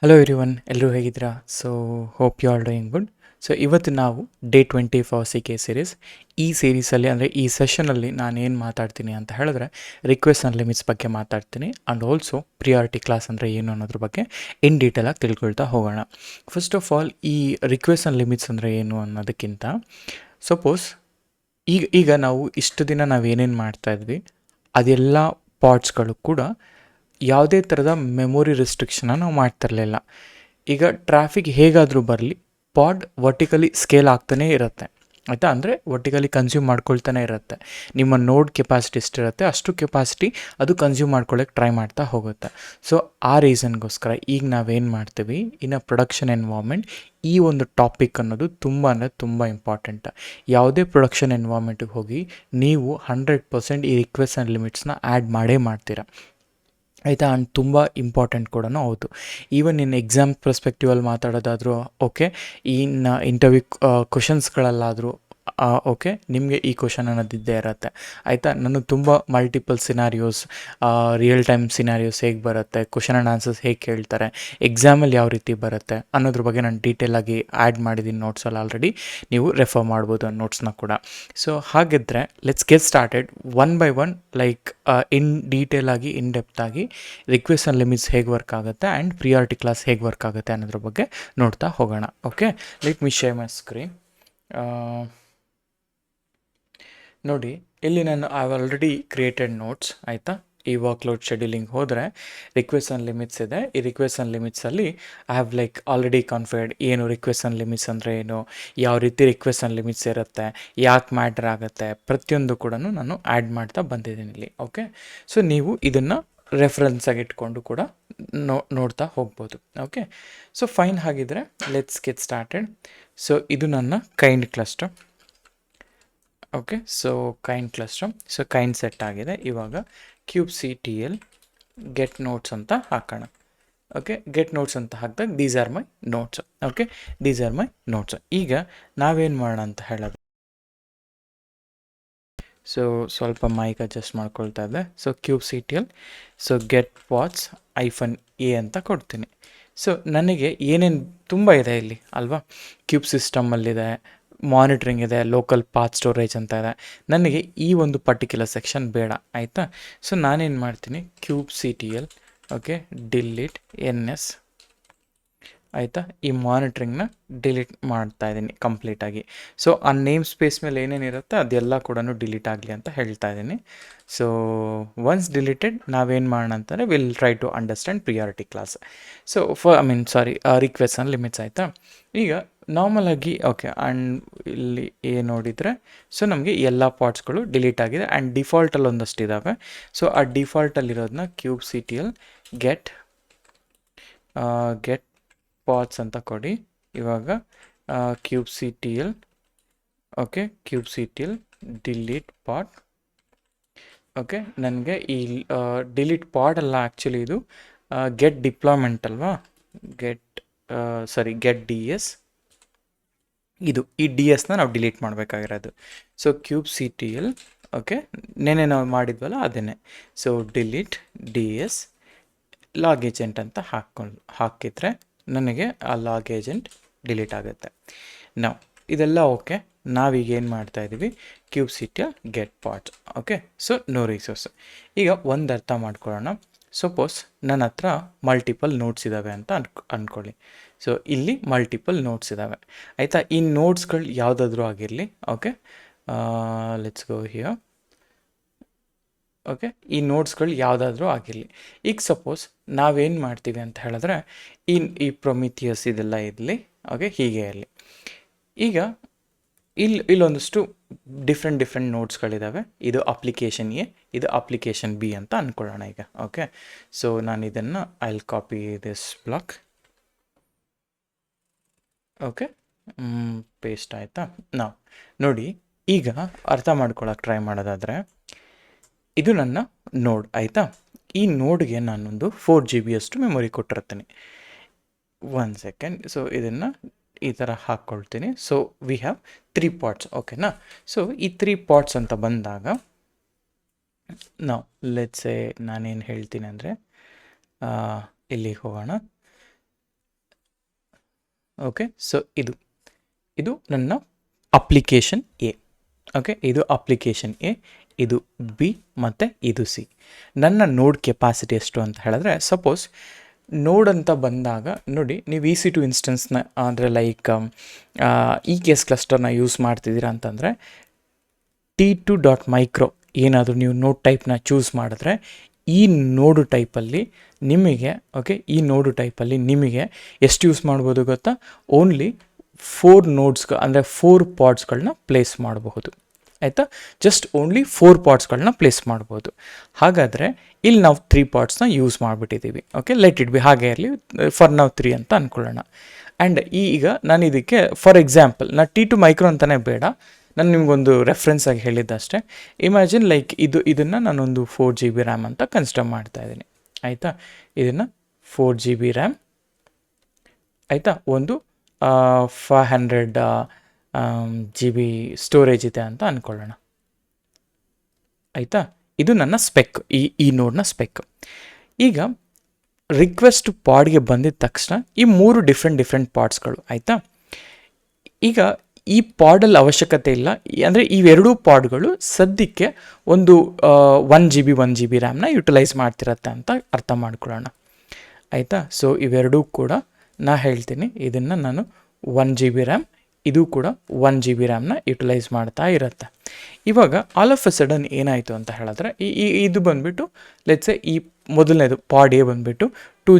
Hello everyone, ಎಲ್ಲರೂ ಹೇಗಿದ್ದೀರಾ? So hope you are doing good. So ಇವತ್ತು ನಾವು day 20 for C K series. ಈ ಸೀರೀಸಲ್ಲಿ ಅಂದರೆ ಈ ಸೆಷನಲ್ಲಿ ನಾನೇನು ಮಾತಾಡ್ತೀನಿ ಅಂತ ಹೇಳಿದ್ರೆ ರಿಕ್ವೆಸ್ಟ್ ಆ್ಯಂಡ್ ಲಿಮಿಟ್ಸ್ ಬಗ್ಗೆ ಮಾತಾಡ್ತೀನಿ. ಆ್ಯಂಡ್ ಆಲ್ಸೋ ಪ್ರಿಯಾರಿಟಿ ಕ್ಲಾಸ್ ಅಂದರೆ ಏನು ಅನ್ನೋದ್ರ ಬಗ್ಗೆ ಇನ್ ಡೀಟೇಲಾಗಿ ತಿಳ್ಕೊಳ್ತಾ ಹೋಗೋಣ. ಫಸ್ಟ್ ಆಫ್ ಆಲ್, ಈ ರಿಕ್ವೆಸ್ಟ್ ಆ್ಯಂಡ್ ಲಿಮಿಟ್ಸ್ ಅಂದರೆ ಏನು ಅನ್ನೋದಕ್ಕಿಂತ ಸಪೋಸ್ ಈಗ ನಾವು ಇಷ್ಟು ದಿನ ನಾವೇನೇನು ಮಾಡ್ತಾಯಿದ್ವಿ ಅದೆಲ್ಲ ಪಾರ್ಟ್ಸ್ಗಳು ಕೂಡ ಯಾವುದೇ ಥರದ ಮೆಮೊರಿ ರೆಸ್ಟ್ರಿಕ್ಷನ್ನ ನಾವು ಮಾಡ್ತಿರಲಿಲ್ಲ. ಈಗ ಟ್ರಾಫಿಕ್ ಹೇಗಾದರೂ ಬರಲಿ, ಪಾಡ್ ವರ್ಟಿಕಲಿ ಸ್ಕೇಲ್ ಆಗ್ತಾನೇ ಇರುತ್ತೆ, ಆಯಿತಾ? ಅಂದರೆ ವರ್ಟಿಕಲಿ ಕನ್ಸ್ಯೂಮ್ ಮಾಡ್ಕೊಳ್ತಾನೆ ಇರುತ್ತೆ. ನಿಮ್ಮ ನೋಡ್ ಕೆಪಾಸಿಟಿ ಎಷ್ಟಿರುತ್ತೆ ಅಷ್ಟು ಕೆಪಾಸಿಟಿ ಅದು ಕನ್ಸ್ಯೂಮ್ ಮಾಡ್ಕೊಳ್ಳೋಕ್ಕೆ ಟ್ರೈ ಮಾಡ್ತಾ ಹೋಗುತ್ತೆ. ಸೊ ಆ ರೀಸನ್ಗೋಸ್ಕರ ಈಗ ನಾವೇನು ಮಾಡ್ತೀವಿ, ಇನ್ನು ಪ್ರೊಡಕ್ಷನ್ ಎನ್ವೈರ್ಮೆಂಟ್ ಈ ಒಂದು ಟಾಪಿಕ್ ಅನ್ನೋದು ತುಂಬ ಅಂದರೆ ತುಂಬ ಇಂಪಾರ್ಟೆಂಟ್. ಯಾವುದೇ ಪ್ರೊಡಕ್ಷನ್ ಎನ್ವೈರ್ಮೆಂಟಿಗೆ ಹೋಗಿ ನೀವು 100% ಈ ರಿಕ್ವೆಸ್ಟ್ ಆ್ಯಂಡ್ ಲಿಮಿಟ್ಸ್ನ ಆ್ಯಡ್ ಮಾಡೇ ಮಾಡ್ತೀರಾ, ಆಯಿತಾ? ಆ್ಯಂಡ್ ತುಂಬ ಇಂಪಾರ್ಟೆಂಟ್ ಕೂಡ ಹೌದು. ಈವನ್ ಇನ್ನು ಎಕ್ಸಾಮ್ ಪರ್ಸ್ಪೆಕ್ಟಿವಲ್ಲಿ ಮಾತಾಡೋದಾದರೂ ಓಕೆ, ಇನ್ನು ಇಂಟರ್ವ್ಯೂ ಕ್ವಶನ್ಸ್ಗಳಲ್ಲಾದರೂ ಓಕೆ, ನಿಮಗೆ ಈ ಕ್ವಶನ್ ಅನ್ನೋದಿದ್ದೇ ಇರುತ್ತೆ, ಆಯಿತಾ? ನನಗೆ ತುಂಬ multiple scenarios, real time scenarios ಹೇಗೆ ಬರುತ್ತೆ, ಕ್ವಶನ್ ಆ್ಯಂಡ್ ಆನ್ಸರ್ಸ್ ಹೇಗೆ ಕೇಳ್ತಾರೆ, ಎಕ್ಸಾಮಲ್ಲಿ ಯಾವ ರೀತಿ ಬರುತ್ತೆ ಅನ್ನೋದ್ರ ಬಗ್ಗೆ ನಾನು ಡೀಟೇಲಾಗಿ ಆ್ಯಡ್ ಮಾಡಿದ್ದೀನಿ ನೋಟ್ಸಲ್ಲಿ. ಆಲ್ರೆಡಿ ನೀವು ರೆಫರ್ ಮಾಡ್ಬೋದು ಆ ನೋಟ್ಸ್ನ ಕೂಡ. ಸೊ ಹಾಗಿದ್ದರೆ let's get started one by one, like in ಡೀಟೇಲಾಗಿ ಇನ್ ಡೆಪ್ತಾಗಿ ರಿಕ್ವೆಸ್ಟ್ ಆ್ಯಂಡ್ ಲಿಮಿಟ್ಸ್ ಹೇಗೆ ವರ್ಕ್ ಆಗುತ್ತೆ ಆ್ಯಂಡ್ ಪ್ರಿಯಾರಿಟಿ ಕ್ಲಾಸ್ ಹೇಗೆ ವರ್ಕ್ ಆಗುತ್ತೆ ಅನ್ನೋದ್ರ ಬಗ್ಗೆ ನೋಡ್ತಾ ಹೋಗೋಣ. Okay, let me share my screen. ನೋಡಿ, ಇಲ್ಲಿ ನಾನು I have already created notes, ಆಯಿತಾ? ಈ ವರ್ಕ್ಲೋಡ್ ಶೆಡ್ಯೂಲಿಂಗ್ ಹೋದರೆ ರಿಕ್ವೆಸ್ಟ್ ಆ್ಯಂಡ್ ಲಿಮಿಟ್ಸ್ ಇದೆ. ಈ ರಿಕ್ವೆಸ್ಟ್ ಆ್ಯಂಡ್ ಲಿಮಿಟ್ಸಲ್ಲಿ I have like already configured ಏನು ರಿಕ್ವೆಸ್ಟ್ ಆ್ಯಂಡ್ ಲಿಮಿಟ್ಸ್ ಅಂದರೆ ಏನು, ಯಾವ ರೀತಿ ರಿಕ್ವೆಸ್ಟ್ ಆ್ಯಂಡ್ ಲಿಮಿಟ್ಸ್ ಇರುತ್ತೆ, ಯಾಕೆ ಮ್ಯಾಟ್ರ್ ಆಗುತ್ತೆ, ಪ್ರತಿಯೊಂದು ಕೂಡ ನಾನು ಆ್ಯಡ್ ಮಾಡ್ತಾ ಬಂದಿದ್ದೀನಿ ಇಲ್ಲಿ. ಓಕೆ, ಸೊ ನೀವು ಇದನ್ನು ರೆಫರೆನ್ಸಾಗಿ ಇಟ್ಕೊಂಡು ಕೂಡ ನೋಡ್ತಾ ಹೋಗ್ಬೋದು. Okay, so fine. ಹಾಗಿದ್ರೆ ಲೆಟ್ಸ್ ಗೆಟ್ ಸ್ಟಾರ್ಟೆಡ್. ಸೊ ಇದು ನನ್ನ kind cluster. Okay, so kind cluster, so kind set ಆಗಿದೆ. ಇವಾಗ cube C T L get notes ಅಂತ ಹಾಕೋಣ. ಓಕೆ, ಗೆಟ್ ನೋಟ್ಸ್ ಅಂತ ಹಾಕಿದಾಗ these are my notes. Okay, these are my notes. ಈಗ ನಾವೇನು ಮಾಡೋಣ ಅಂತ ಹೇಳೋದು, ಸೊ ಸ್ವಲ್ಪ ಮೈಕ್ ಅಡ್ಜಸ್ಟ್ ಮಾಡ್ಕೊಳ್ತಾ ಇದ್ದೆ. So cube C T L, so get pods -a ಅಂತ ಕೊಡ್ತೀನಿ. ಸೊ ನನಗೆ ಏನೇನು ತುಂಬ ಇದೆ ಇಲ್ಲಿ ಅಲ್ವಾ, ಕ್ಯೂಬ್ ಸಿಸ್ಟಮಲ್ಲಿದೆ, ಮಾನಿಟ್ರಿಂಗ್ ಇದೆ, ಲೋಕಲ್ ಪಾತ್ ಸ್ಟೋರೇಜ್ ಅಂತ ಇದೆ. ನನಗೆ ಈ ಒಂದು ಪರ್ಟಿಕ್ಯುಲರ್ ಸೆಕ್ಷನ್ ಬೇಡ, ಆಯಿತಾ? ಸೊ ನಾನೇನು ಮಾಡ್ತೀನಿ, cube C T L okay delete NS, ಆಯಿತಾ? ಈ ಮಾನಿಟ್ರಿಂಗ್ನ ಡಿಲೀಟ್ ಮಾಡ್ತಾ ಇದ್ದೀನಿ ಕಂಪ್ಲೀಟಾಗಿ. ಸೊ ಆ ನೇಮ್ ಸ್ಪೇಸ್ ಮೇಲೆ ಏನೇನಿರುತ್ತೆ ಅದೆಲ್ಲ ಕೂಡ ಡಿಲೀಟ್ ಆಗಲಿ ಅಂತ ಹೇಳ್ತಾ ಇದ್ದೀನಿ. ಸೊ ಒನ್ಸ್ ಡಿಲೀಟೆಡ್ ನಾವೇನು ಮಾಡೋಣ ಅಂತಂದರೆ will try to understand priority class. So request and limits, ಆಯಿತಾ? ಈಗ ನಾರ್ಮಲಾಗಿ ಓಕೆ, ಆ್ಯಂಡ್ ಇಲ್ಲಿ ನೋಡಿದರೆ ಸೊ ನಮಗೆ ಎಲ್ಲ ಪಾರ್ಟ್ಸ್ಗಳು ಡಿಲೀಟ್ ಆಗಿದೆ ಆ್ಯಂಡ್ ಡಿಫಾಲ್ಟಲ್ಲಿ ಒಂದಷ್ಟು ಇದ್ದಾವೆ. ಸೊ ಆ ಡಿಫಾಲ್ಟಲ್ಲಿರೋದನ್ನ cube C T L get pods ಅಂತ ಕೊಡಿ. ಇವಾಗ cube C T L okay cube C T L delete pod. Okay, ನನಗೆ ಈ ಡಿಲೀಟ್ ಪಾಡ್ ಅಲ್ಲ, ಆ್ಯಕ್ಚುಲಿ ಇದು ಗೆಟ್ ಡಿಪ್ಲಾಯ್ಮೆಂಟ್ ಅಲ್ವಾ, ಗೆಟ್ DS. ಇದು ಈ DS ನಾವು ಡಿಲೀಟ್ ಮಾಡಬೇಕಾಗಿರೋದು. So cube C T L okay, ನೆನೆ ನಾವು ಮಾಡಿದ್ವಲ್ಲ ಅದೇನೆ. So delete DS log agent ಅಂತ ಹಾಕಿದರೆ ನನಗೆ ಆ ಲಾಗ್ ಏಜೆಂಟ್ ಡಿಲೀಟ್ ಆಗುತ್ತೆ. ನಾವು ಇದೆಲ್ಲ ಓಕೆ. ನಾವೀಗ ಏನು ಮಾಡ್ತಾಯಿದ್ದೀವಿ, cube C T L get parts. Okay, so no resource. ಈಗ ಒಂದು ಅರ್ಥ ಮಾಡ್ಕೊಳ್ಳೋಣ. ಸಪೋಸ್ ನನ್ನ ಹತ್ರ ಮಲ್ಟಿಪಲ್ ನೋಟ್ಸ್ ಇದ್ದಾವೆ ಅಂತ ಅಂದ್ಕೊಳ್ಳಿ. ಸೊ ಇಲ್ಲಿ ಮಲ್ಟಿಪಲ್ ನೋಟ್ಸ್ ಇದ್ದಾವೆ, ಆಯಿತಾ? ಈ ನೋಟ್ಸ್ಗಳು ಯಾವುದಾದ್ರೂ ಆಗಿರಲಿ. Okay, let's go here. Okay, ಈ ನೋಟ್ಸ್ಗಳು ಯಾವುದಾದ್ರೂ ಆಗಿರಲಿ. ಈಗ ಸಪೋಸ್ ನಾವೇನು ಮಾಡ್ತೀವಿ ಅಂತ ಹೇಳಿದ್ರೆ ಈ ಪ್ರೊಮಿಥಿಯಸ್ ಇದೆಲ್ಲ ಇರಲಿ, ಓಕೆ, ಹೀಗೆ ಇರಲಿ. ಈಗ ಇಲ್ಲೊಂದಷ್ಟು ಡಿಫ್ರೆಂಟ್ ನೋಟ್ಸ್ಗಳಿದ್ದಾವೆ. ಇದು ಅಪ್ಲಿಕೇಶನ್ A, ಇದು ಅಪ್ಲಿಕೇಶನ್ B ಅಂತ ಅಂದ್ಕೊಳ್ಳೋಣ ಈಗ. ಓಕೆ, ಸೊ ನಾನು ಇದನ್ನು I will copy this block. Okay, paste ಆಯಿತಾ? ನಾವು ನೋಡಿ, ಈಗ ಅರ್ಥ ಮಾಡ್ಕೊಳ್ಳೋಕೆ ಟ್ರೈ ಮಾಡೋದಾದರೆ ಇದು ನನ್ನ ನೋಡ್, ಆಯಿತಾ? ಈ ನೋಡ್ಗೆ ನಾನೊಂದು 4 GB ಅಷ್ಟು ಮೆಮೊರಿ ಕೊಟ್ಟಿರ್ತೀನಿ. 1 ಸೆಕೆಂಡ್. ಸೊ ಇದನ್ನು ಈ ಥರ ಹಾಕ್ಕೊಳ್ತೀನಿ. ಸೊ ವಿ ಹ್ಯಾವ್ 3 ಪಾರ್ಟ್ಸ್, ಓಕೆನಾ? ಸೊ ಈ 3 ಪಾರ್ಟ್ಸ್ ಅಂತ ಬಂದಾಗ ನಾವು ನಾನೇನು ಹೇಳ್ತೀನಿ ಅಂದರೆ ಇಲ್ಲಿಗೆ ಹೋಗೋಣ. ಓಕೆ, ಸೊ ಇದು ನನ್ನ ಅಪ್ಲಿಕೇಶನ್ ಎ. ಓಕೆ, ಇದು ಅಪ್ಲಿಕೇಶನ್ ಎ, ಇದು ಬಿ ಮತ್ತು ಇದು ಸಿ. ನನ್ನ ನೋಡ್ ಕೆಪಾಸಿಟಿ ಎಷ್ಟು ಅಂತ ಹೇಳಿದ್ರೆ, ಸಪೋಸ್ ನೋಡ್ ಅಂತ ಬಂದಾಗ ನೋಡಿ, ನೀವು EC2 ಇನ್ಸ್ಟೆನ್ಸ್ನ ಅಂದರೆ ಲೈಕ್ EKS ಕ್ಲಸ್ಟರ್ನ ಯೂಸ್ ಮಾಡ್ತಿದ್ದೀರಾ ಅಂತಂದರೆ T2.micro ಏನಾದರೂ ನೀವು ನೋಡ್ ಟೈಪ್ನ ಚೂಸ್ ಮಾಡಿದ್ರೆ ಈ ನೋಡು ಟೈಪಲ್ಲಿ ನಿಮಗೆ ಈ ನೋಡು ಟೈಪಲ್ಲಿ ನಿಮಗೆ ಎಷ್ಟು ಯೂಸ್ ಮಾಡ್ಬೋದು ಗೊತ್ತಾ? ಓನ್ಲಿ 4 ನೋಡ್ಸ್ ಅಂದರೆ 4 ಪಾಡ್ಸ್ಗಳನ್ನ ಪ್ಲೇಸ್ ಮಾಡಬಹುದು. ಆಯಿತಾ? ಜಸ್ಟ್ ಓನ್ಲಿ 4 ಪಾಡ್ಸ್ಗಳನ್ನ ಪ್ಲೇಸ್ ಮಾಡ್ಬೋದು. ಹಾಗಾದರೆ ಇಲ್ಲಿ ನಾವು 3 ಪಾಡ್ಸ್ನ ಯೂಸ್ ಮಾಡಿಬಿಟ್ಟಿದ್ದೀವಿ. ಓಕೆ, ಲೆಟ್ ಇಟ್ ಬಿ, ಹಾಗೆ ಇರಲಿ, ಫಾರ್ ನಾವು 3 ಅಂತ ಅಂದ್ಕೊಳ್ಳೋಣ. ಆ್ಯಂಡ್ ಈಗ ನಾನು ಇದಕ್ಕೆ ಫಾರ್ ಎಕ್ಸಾಂಪಲ್ ನಾನು T2 ಮೈಕ್ರೋ ಅಂತಲೇ ಬೇಡ, ನಾನು ನಿಮಗೊಂದು ರೆಫರೆನ್ಸ್ ಆಗಿ ಹೇಳಿದ್ದಷ್ಟೇ. ಇಮ್ಯಾಜಿನ್ ಲೈಕ್ ಇದನ್ನು ನಾನೊಂದು 4 GB ರ್ಯಾಮ್ ಅಂತ ಕನ್ಸಿಡರ್ ಮಾಡ್ತಾಯಿದ್ದೀನಿ. ಆಯಿತಾ? ಇದನ್ನು 4 GB ರ್ಯಾಮ್, ಆಯಿತಾ, ಒಂದು 500 GB ಸ್ಟೋರೇಜ್ ಇದೆ ಅಂತ ಅಂದ್ಕೊಳ್ಳೋಣ. ಆಯಿತಾ? ಇದು ನನ್ನ ಸ್ಪೆಕ್, ಈ ನೋಡ್ನ ಸ್ಪೆಕ್. ಈಗ ರಿಕ್ವೆಸ್ಟ್ ಪಾಡ್ಗೆ ಬಂದಿದ ತಕ್ಷಣ ಈ 3 ಡಿಫ್ರೆಂಟ್ ಪಾಡ್ಸ್ಗಳು. ಆಯಿತಾ? ಈಗ ಈ ಪಾಡಲ್ಲಿ ಅವಶ್ಯಕತೆ ಇಲ್ಲ, ಅಂದರೆ ಇವೆರಡೂ ಪಾಡ್ಗಳು ಸದ್ಯಕ್ಕೆ ಒಂದು 1 GB ರ್ಯಾಮ್ನ ಯುಟಿಲೈಸ್ ಮಾಡ್ತಿರತ್ತೆ ಅಂತ ಅರ್ಥ ಮಾಡ್ಕೊಳ್ಳೋಣ. ಆಯಿತಾ? ಸೊ ಇವೆರಡೂ ಕೂಡ ನಾ ಹೇಳ್ತೀನಿ, ಇದನ್ನು ನಾನು 1 GB ರ್ಯಾಮ್, ಇದು ಕೂಡ 1 GB ರ್ಯಾಮ್ನ ಯುಟಿಲೈಸ್ ಮಾಡ್ತಾ ಇರುತ್ತೆ. ಇವಾಗ ಆಲ್ ಆಫ್ ಅ ಸಡನ್ ಏನಾಯಿತು ಅಂತ ಹೇಳಿದ್ರೆ, ಇದು ಬಂದುಬಿಟ್ಟು ಲೆಟ್ಸೆ ಈ ಮೊದಲನೇದು ಪಾಡ್ ಎ ಬಂದುಬಿಟ್ಟು 2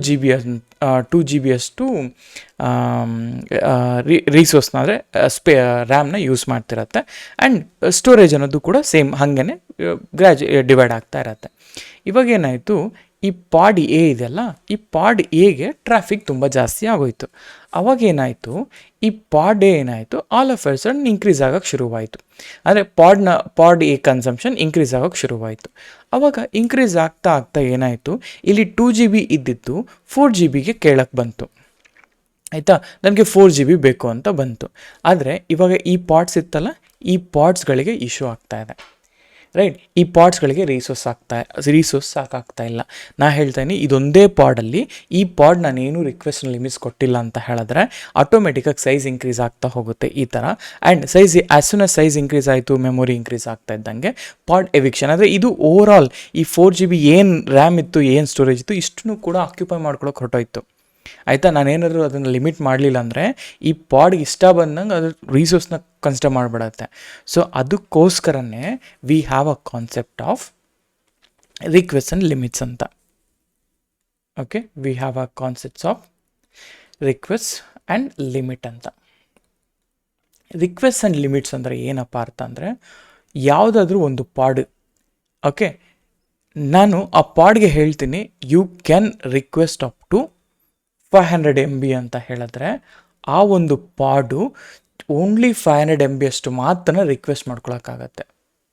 GB ಅಷ್ಟು ರಿಸೋರ್ಸ್ನ ಅಂದರೆ ರ್ಯಾಮ್ನ ಯೂಸ್ ಮಾಡ್ತಿರತ್ತೆ. ಆ್ಯಂಡ್ ಸ್ಟೋರೇಜ್ ಅನ್ನೋದು ಕೂಡ ಸೇಮ್ ಹಾಗೇ ಡಿವೈಡ್ ಆಗ್ತಾ ಇರತ್ತೆ. ಇವಾಗ ಏನಾಯಿತು, ಈ ಪಾಡ್ ಎ ಇದೆಯಲ್ಲ, ಈ ಪಾಡ್ ಎಗೆ ಟ್ರಾಫಿಕ್ ತುಂಬ ಜಾಸ್ತಿ ಆಗೋಯಿತು. ಅವಾಗ ಏನಾಯಿತು, ಈ ಪಾಡ್ ಎ ಏನಾಯಿತು, all of a sudden increase ಆಗೋಕ್ಕೆ ಶುರುವಾಯಿತು. ಅಂದರೆ ಪಾಡ್ ಎ ಕನ್ಸಂಪ್ಷನ್ ಇನ್ಕ್ರೀಸ್ ಆಗೋಕ್ಕೆ ಶುರುವಾಯಿತು. ಆವಾಗ ಇನ್ಕ್ರೀಸ್ ಆಗ್ತಾ ಏನಾಯಿತು, ಇಲ್ಲಿ 2 GB ಇದ್ದಿದ್ದು 4 GBಗೆ ಕೇಳಕ್ಕೆ ಬಂತು. ಆಯಿತಾ? ನನಗೆ 4 GB ಬೇಕು ಅಂತ ಬಂತು. ಆದರೆ ಇವಾಗ ಈ ಪಾಡ್ಸ್ ಇತ್ತಲ್ಲ, ಈ ಪಾಡ್ಸ್ಗಳಿಗೆ ಇಶ್ಯೂ ಆಗ್ತಾ ಇದೆ. ರೈಟ್? ಈ ಪಾಡ್ಸ್ಗಳಿಗೆ ರಿಸೋರ್ಸ್ ಸಾಕಾಗ್ತಾ ಇಲ್ಲ. ನಾ ಹೇಳ್ತಾನೆ, ಇದೊಂದೇ ಪಾಡಲ್ಲಿ ಈ ಪಾಡ್ ನಾನೇನು ರಿಕ್ವೆಸ್ಟ್ನ ಲಿಮಿಟ್ಸ್ ಕೊಟ್ಟಿಲ್ಲ ಅಂತ ಹೇಳಿದ್ರೆ ಆಟೋಮೆಟಿಕಾಗಿ ಸೈಜ್ ಇನ್ಕ್ರೀಸ್ ಆಗ್ತಾ ಹೋಗುತ್ತೆ ಈ ಥರ. And size as soon as size increase ಆಯಿತು, ಮೆಮೊರಿ ಇನ್ಕ್ರೀಸ್ ಆಗ್ತಾ ಇದ್ದಂಗೆ ಪಾಡ್ ಎವಿಕ್ಷನ್, ಅಂದರೆ ಇದು ಓವರ್ ಆಲ್ ಈ 4 GB ಏನು ರ್ಯಾಮ್ ಇತ್ತು, ಏನು ಸ್ಟೋರೇಜ್ ಇತ್ತು, ಇಷ್ಟನ್ನು ಕೂಡ ಆಕ್ಯುಪೈ ಮಾಡ್ಕೊಳ್ಳೋಕೆ ಹೊರಟೋಯ್ತು. ಆಯಿತಾ? ನಾನೇನಾದರೂ ಅದನ್ನು ಲಿಮಿಟ್ ಮಾಡಲಿಲ್ಲ ಅಂದರೆ ಈ ಪಾಡ್ಗೆ ಇಷ್ಟ ಬಂದಂಗೆ ಅದು ರಿಸೋರ್ಸ್ನ ಕನ್ಸಿಡರ್ ಮಾಡಿಬಿಡತ್ತೆ. ಸೊ ಅದಕ್ಕೋಸ್ಕರನೇ we have a concept of request and limits ಅಂತ. Okay, we have a concepts of request and limit ಅಂತ. ರಿಕ್ವೆಸ್ಟ್ ಆ್ಯಂಡ್ ಲಿಮಿಟ್ಸ್ ಅಂದರೆ ಏನಪ್ಪ ಅರ್ಥ ಅಂದರೆ, ಯಾವುದಾದ್ರೂ ಒಂದು ಪಾಡ್, ಓಕೆ, ನಾನು ಆ ಪಾಡ್ಗೆ ಹೇಳ್ತೀನಿ you can request up to 500 MB ಅಂತ ಹೇಳಿದ್ರೆ, ಆ ಒಂದು ಪಾಡು ಓನ್ಲಿ 500 MB ಅಷ್ಟು ಮಾತ್ರ ರಿಕ್ವೆಸ್ಟ್ ಮಾಡ್ಕೊಳಕ್ಕಾಗತ್ತೆ.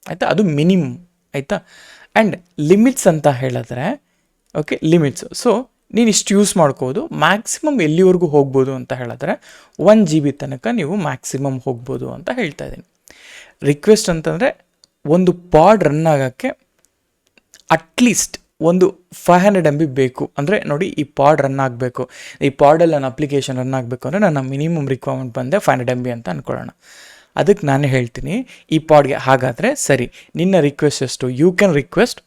ಆಯಿತಾ? ಅದು ಮಿನಿಮಮ್. ಆಯಿತಾ? ಆ್ಯಂಡ್ ಲಿಮಿಟ್ಸ್ ಅಂತ ಹೇಳಿದ್ರೆ, ಓಕೆ, ಲಿಮಿಟ್ಸ್, ಸೊ ನೀನು ಇಷ್ಟು ಯೂಸ್ ಮಾಡ್ಕೋಬೋದು, ಮ್ಯಾಕ್ಸಿಮಮ್ ಎಲ್ಲಿವರೆಗೂ ಹೋಗ್ಬೋದು ಅಂತ ಹೇಳಿದ್ರೆ 1 GB ತನಕ ನೀವು ಮ್ಯಾಕ್ಸಿಮಮ್ ಹೋಗ್ಬೋದು ಅಂತ ಹೇಳ್ತಾ ಇದ್ದೀನಿ. ರಿಕ್ವೆಸ್ಟ್ ಅಂತಂದರೆ ಒಂದು ಪಾಡ್ ರನ್ ಆಗೋಕ್ಕೆ ಅಟ್ಲೀಸ್ಟ್ ಒಂದು 500 MB ಬೇಕು. ಅಂದರೆ ನೋಡಿ, ಈ ಪಾಡ್ ರನ್ ಆಗಬೇಕು, ಈ ಪಾಡಲ್ಲಿ ನನ್ನ ಅಪ್ಲಿಕೇಶನ್ ರನ್ ಆಗಬೇಕು ಅಂದರೆ ನನ್ನ ಮಿನಿಮಮ್ ರಿಕ್ವೈರ್ಮೆಂಟ್ ಬಂದೆ 500 MB ಅಂತ ಅಂದ್ಕೊಳ್ಳೋಣ. ಅದಕ್ಕೆ ನಾನು ಹೇಳ್ತೀನಿ ಈ ಪಾಡ್ಗೆ, ಹಾಗಾದರೆ ಸರಿ, ನಿನ್ನ ರಿಕ್ವೆಸ್ಟ್ ಎಷ್ಟು, you can request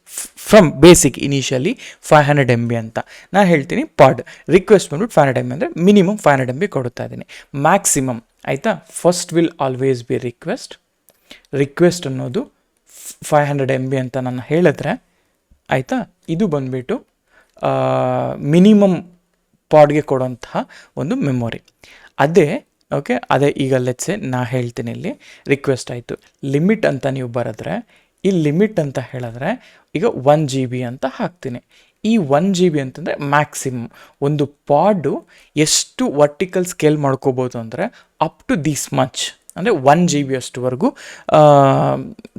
from basic initially 500 MB ಅಂತ ನಾನು ಹೇಳ್ತೀನಿ. ಪಾಡ್ ರಿಕ್ವೆಸ್ಟ್ ಬಂದ್ಬಿಟ್ಟು 500 MB ಅಂದರೆ ಮಿನಿಮಮ್ 500 MB ಕೊಡ್ತಾ ಇದ್ದೀನಿ. ಮ್ಯಾಕ್ಸಿಮಮ್, ಆಯಿತಾ, first will always B request ಅನ್ನೋದು 500 MB ಅಂತ ನಾನು ಹೇಳಿದ್ರೆ, ಆಯಿತಾ, ಇದು ಬಂದುಬಿಟ್ಟು ಮಿನಿಮಮ್ ಪಾಡ್ಗೆ ಕೊಡೋಂತಹ ಒಂದು ಮೆಮೊರಿ. ಅದೇ ಈಗ ಲೆಟ್ಸೆ ನಾ ಹೇಳ್ತೀನಿ, ಇಲ್ಲಿ ರಿಕ್ವೆಸ್ಟ್ ಆಯಿತು, ಲಿಮಿಟ್ ಅಂತ ನೀವು ಬರೆದ್ರೆ, ಈ ಲಿಮಿಟ್ ಅಂತ ಹೇಳಿದ್ರೆ ಈಗ 1 GB ಅಂತ ಹಾಕ್ತೀನಿ. ಈ 1 GB ಅಂತಂದರೆ ಮ್ಯಾಕ್ಸಿಮಮ್ ಒಂದು ಪಾಡು ಎಷ್ಟು ವರ್ಟಿಕಲ್ ಸ್ಕೇಲ್ ಮಾಡ್ಕೋಬೋದು ಅಂದರೆ ಅಪ್ ಟು ದಿಸ್ ಮಚ್. ಅಂದರೆ 1 GB ಅಷ್ಟುವರೆಗೂ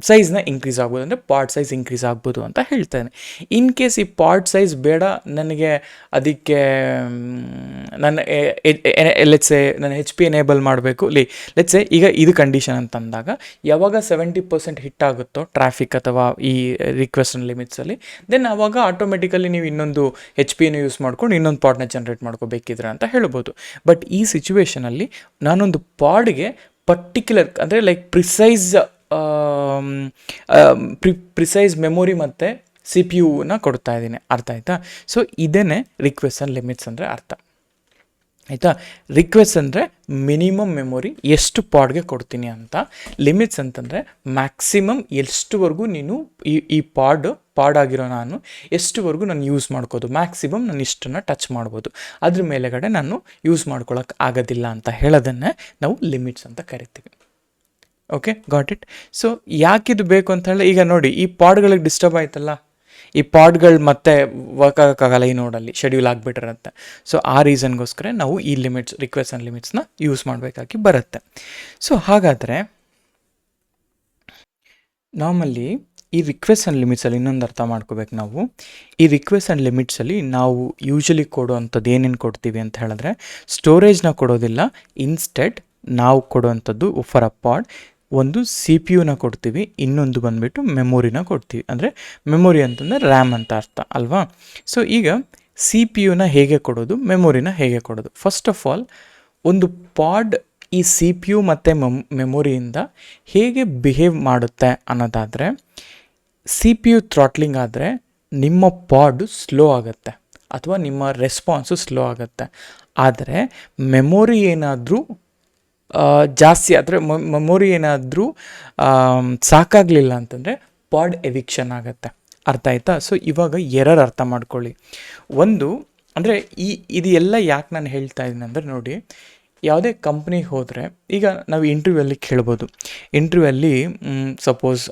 ಸೈಜ್ನ ಇನ್ಕ್ರೀಸ್ ಆಗ್ಬೋದು, ಅಂದರೆ ಪಾಡ್ ಸೈಜ್ ಇನ್ಕ್ರೀಸ್ ಆಗ್ಬೋದು ಅಂತ ಹೇಳ್ತೇನೆ. ಇನ್ ಕೇಸ್ ಈ ಪಾಡ್ ಸೈಜ್ ಬೇಡ ನನಗೆ, ಅದಕ್ಕೆ ನನ್ನ ಲೆಟ್ಸೆ ನನ್ನ HP ಎನೇಬಲ್ ಮಾಡಬೇಕು, ಲೆಟ್ಸೆ ಈಗ ಇದು ಕಂಡೀಷನ್ ಅಂತಂದಾಗ ಯಾವಾಗ 70% ಹಿಟ್ ಆಗುತ್ತೋ ಟ್ರಾಫಿಕ್ ಅಥವಾ ಈ ರಿಕ್ವೆಸ್ಟ್ ಲಿಮಿಟ್ಸಲ್ಲಿ, ದೆನ್ ಆವಾಗ ಆಟೋಮೆಟಿಕಲಿ ನೀವು ಇನ್ನೊಂದು HP ಯೂಸ್ ಮಾಡ್ಕೊಂಡು ಇನ್ನೊಂದು ಪಾಡ್ನ ಜನ್ರೇಟ್ ಮಾಡ್ಕೋಬೇಕಿದ್ರೆ ಅಂತ ಹೇಳ್ಬೋದು. ಬಟ್ ಈ ಸಿಚುವೇಷನಲ್ಲಿ ನಾನೊಂದು ಪಾಡ್ಗೆ ಪರ್ಟಿಕ್ಯುಲರ್ ಅಂದರೆ ಲೈಕ್ ಪ್ರಿಸೈಸ್ ಮೆಮೊರಿ ಮತ್ತು CPU ಕೊಡ್ತಾ ಇದ್ದೀನಿ, ಅರ್ಥ ಆಯಿತಾ? ಸೊ ಇದೇ ರಿಕ್ವೆಸ್ಟ್ ಆ್ಯಂಡ್ ಲಿಮಿಟ್ಸ್ ಅಂದರೆ ಅರ್ಥ ಆಯಿತಾ? ರಿಕ್ವೆಸ್ಟ್ ಅಂದರೆ ಮಿನಿಮಮ್ ಮೆಮೊರಿ ಎಷ್ಟು ಪಾಡ್ಗೆ ಕೊಡ್ತೀನಿ ಅಂತ, ಲಿಮಿಟ್ಸ್ ಅಂತಂದರೆ ಮ್ಯಾಕ್ಸಿಮಮ್ ಎಷ್ಟುವರೆಗೂ ನೀನು ಈ ಪಾಡ್ ಆಗಿರೋ ನಾನು ಎಷ್ಟುವರೆಗೂ ನಾನು ಯೂಸ್ ಮಾಡ್ಕೋದು, ಮ್ಯಾಕ್ಸಿಮಮ್ ನಾನು ಇಷ್ಟನ್ನು ಟಚ್ ಮಾಡ್ಬೋದು, ಅದ್ರ ಮೇಲೆಗಡೆ ನಾನು ಯೂಸ್ ಮಾಡ್ಕೊಳಕ್ಕೆ ಆಗೋದಿಲ್ಲ ಅಂತ ಹೇಳೋದನ್ನೇ ನಾವು ಲಿಮಿಟ್ಸ್ ಅಂತ ಕರಿತೀವಿ. Okay, got it? ಸೊ ಯಾಕಿದು ಬೇಕು ಅಂತ ಹೇಳಿ, ಈಗ ನೋಡಿ ಈ ಪಾಡ್ಗಳಿಗೆ ಡಿಸ್ಟರ್ಬ್ ಆಯ್ತಲ್ಲ, ಈ ಪಾಡ್ಗಳು ಮತ್ತೆ ವರ್ಕ್ ಆಗೋಕ್ಕಾಗಲ್ಲ, ಈ ನೋಡಲ್ಲಿ ಶೆಡ್ಯೂಲ್ ಆಗಿಬಿಟ್ಟಿರುತ್ತೆ. ಸೊ ಆ ರೀಸನ್ಗೋಸ್ಕರ ನಾವು ಈ ರಿಕ್ವೆಸ್ಟ್ ಆ್ಯಂಡ್ ಲಿಮಿಟ್ಸ್ನ ಯೂಸ್ ಮಾಡಬೇಕಾಗಿ ಬರುತ್ತೆ. ಸೊ ಹಾಗಾದರೆ ನಾರ್ಮಲಿ ಈ ರಿಕ್ವೆಸ್ಟ್ ಆ್ಯಂಡ್ ಲಿಮಿಟ್ಸಲ್ಲಿ ಇನ್ನೊಂದು ಅರ್ಥ ಮಾಡ್ಕೋಬೇಕು ನಾವು. ಈ ರಿಕ್ವೆಸ್ಟ್ ಆ್ಯಂಡ್ ಲಿಮಿಟ್ಸಲ್ಲಿ ನಾವು ಯೂಶಲಿ ಕೊಡೋವಂಥದ್ದು ಏನೇನು ಕೊಡ್ತೀವಿ ಅಂತ ಹೇಳಿದ್ರೆ, ಸ್ಟೋರೇಜ್ನ ಕೊಡೋದಿಲ್ಲ. ಇನ್ಸ್ಟೆಡ್ ನಾವು ಕೊಡುವಂಥದ್ದು ಫಾರ್ ಅ ಪಾಡ್ ಒಂದು CPU ಕೊಡ್ತೀವಿ, ಇನ್ನೊಂದು ಬಂದುಬಿಟ್ಟು ಮೆಮೊರಿನ ಕೊಡ್ತೀವಿ. ಅಂದರೆ ಮೆಮೊರಿ ಅಂತಂದರೆ ರ್ಯಾಮ್ ಅಂತ ಅರ್ಥ ಅಲ್ವಾ? ಸೊ ಈಗ CPU ಹೇಗೆ ಕೊಡೋದು, ಮೆಮೊರಿನ ಹೇಗೆ ಕೊಡೋದು? ಫಸ್ಟ್ ಆಫ್ ಆಲ್ ಒಂದು ಪಾಡ್ ಈ CPU ಮತ್ತು ಮೆಮೊರಿಯಿಂದ ಹೇಗೆ ಬಿಹೇವ್ ಮಾಡುತ್ತೆ ಅನ್ನೋದಾದರೆ, CPU ಥ್ರಾಟ್ಲಿಂಗ್ ಆದರೆ ನಿಮ್ಮ ಪಾಡು ಸ್ಲೋ ಆಗುತ್ತೆ ಅಥವಾ ನಿಮ್ಮ ರೆಸ್ಪಾನ್ಸು ಸ್ಲೋ ಆಗುತ್ತೆ. ಆದರೆ ಮೆಮೊರಿ ಏನಾದರೂ ಜಾಸ್ತಿ ಆದರೆ, ಮೆಮೊರಿ ಏನಾದರೂ ಸಾಕಾಗಲಿಲ್ಲ ಅಂತಂದರೆ ಪಾಡ್ ಎವಿಕ್ಷನ್ ಆಗುತ್ತೆ, ಅರ್ಥ ಆಯ್ತಾ? ಸೊ ಇವಾಗ ಎರರ್ ಅರ್ಥ ಮಾಡ್ಕೊಳ್ಳಿ. ಒಂದು ಅಂದರೆ ಇದು ಎಲ್ಲ ಯಾಕೆ ನಾನು ಹೇಳ್ತಾ ಇದ್ದೀನಿ ಅಂದರೆ, ನೋಡಿ ಯಾವುದೇ ಕಂಪ್ನಿಗೆ ಹೋದರೆ ಈಗ ನಾವು ಇಂಟರ್ವ್ಯೂಲ್ಲಿ ಕೇಳ್ಬೋದು. ಇಂಟರ್ವ್ಯೂಲ್ಲಿ suppose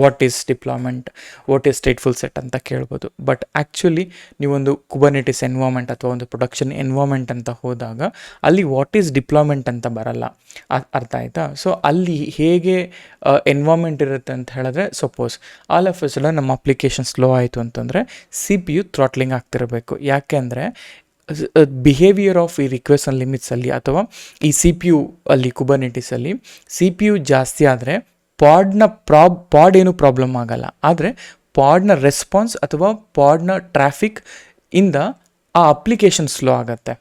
what is deployment, what is stateful set ಅಂತ ಕೇಳ್ಬೋದು. ಬಟ್ ಆ್ಯಕ್ಚುಲಿ ನೀವೊಂದು ಕುಬರ್ನೆಟಿಸ್ ಎನ್ವೈರ್ಮೆಂಟ್ ಅಥವಾ ಒಂದು ಪ್ರೊಡಕ್ಷನ್ ಎನ್ವೈರ್ಮೆಂಟ್ ಅಂತ ಹೋದಾಗ ಅಲ್ಲಿ ವಾಟ್ ಈಸ್ ಡಿಪ್ಲಾಯ್ಮೆಂಟ್ ಅಂತ ಬರಲ್ಲ, ಅರ್ಥ ಆಯಿತಾ? ಸೊ ಅಲ್ಲಿ ಹೇಗೆ ಎನ್ವೈರ್ಮೆಂಟ್ ಇರುತ್ತೆ ಅಂತ ಹೇಳಿದ್ರೆ, suppose all of a sudden ನಮ್ಮ ಅಪ್ಲಿಕೇಶನ್ ಸ್ಲೋ ಆಯಿತು ಅಂತಂದರೆ CPU ಥ್ರಾಟ್ಲಿಂಗ್ ಆಗ್ತಿರಬೇಕು. ಯಾಕೆ ಅಂದರೆ ಬಿಹೇವಿಯರ್ ಆಫ್ ಈ ರಿಕ್ವೆಸ್ಟ್ ಆ್ಯಂಡ್ ಲಿಮಿಟ್ಸಲ್ಲಿ ಅಥವಾ ಈ CPU ಅಲ್ಲಿ ಕುಬರ್ನೆಟಿಸಲ್ಲಿ CPU ಜಾಸ್ತಿ ಆದರೆ ಪಾಡ್ ಏನು ಪ್ರಾಬ್ಲಮ್ ಆಗಲ್ಲ, ಆದರೆ ಪಾಡ್ನ ರೆಸ್ಪಾನ್ಸ್ ಅಥವಾ ಪಾಡ್ನ ಟ್ರಾಫಿಕ್ ಇಂದ ಆ ಅಪ್ಲಿಕೇಶನ್ ಸ್ಲೋ ಆಗುತ್ತೆ,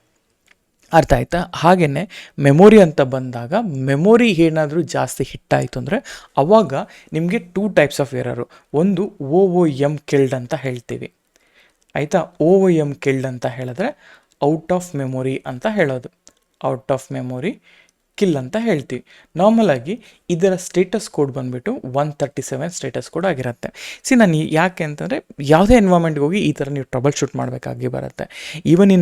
ಅರ್ಥ ಆಯ್ತಾ? ಹಾಗೆಯೇ ಮೆಮೊರಿ ಅಂತ ಬಂದಾಗ ಮೆಮೊರಿ ಏನಾದರೂ ಜಾಸ್ತಿ ಹಿಟ್ಟಾಯಿತು ಅಂದರೆ ಅವಾಗ ನಿಮಗೆ 2 ಟೈಪ್ಸ್ ಆಫ್ ಎರರು. ಒಂದು OOM ಕಿಲ್ಡ್ ಅಂತ ಹೇಳ್ತೀವಿ, ಆಯಿತಾ? OOM ಕಿಲ್ಡ್ ಅಂತ ಹೇಳಿದ್ರೆ ಔಟ್ ಆಫ್ ಮೆಮೊರಿ ಅಂತ ಹೇಳೋದು, ಔಟ್ ಆಫ್ ಮೆಮೊರಿ ಕಿಲ್ ಅಂತ ಹೇಳ್ತೀವಿ. ನಾರ್ಮಲಾಗಿ ಇದರ ಸ್ಟೇಟಸ್ ಕೋಡ್ ಬಂದುಬಿಟ್ಟು 137 ಸ್ಟೇಟಸ್ ಕೋಡ್ ಆಗಿರುತ್ತೆ. ನಾನು ಯಾಕೆ ಅಂತಂದರೆ ಯಾವುದೇ ಎನ್ವೈರ್ಮೆಂಟ್ಗೆ ಹೋಗಿ ಈ ಥರ ನೀವು ಟ್ರಬಲ್ ಶೂಟ್ ಮಾಡಬೇಕಾಗಿ ಬರುತ್ತೆ. ಈವನ್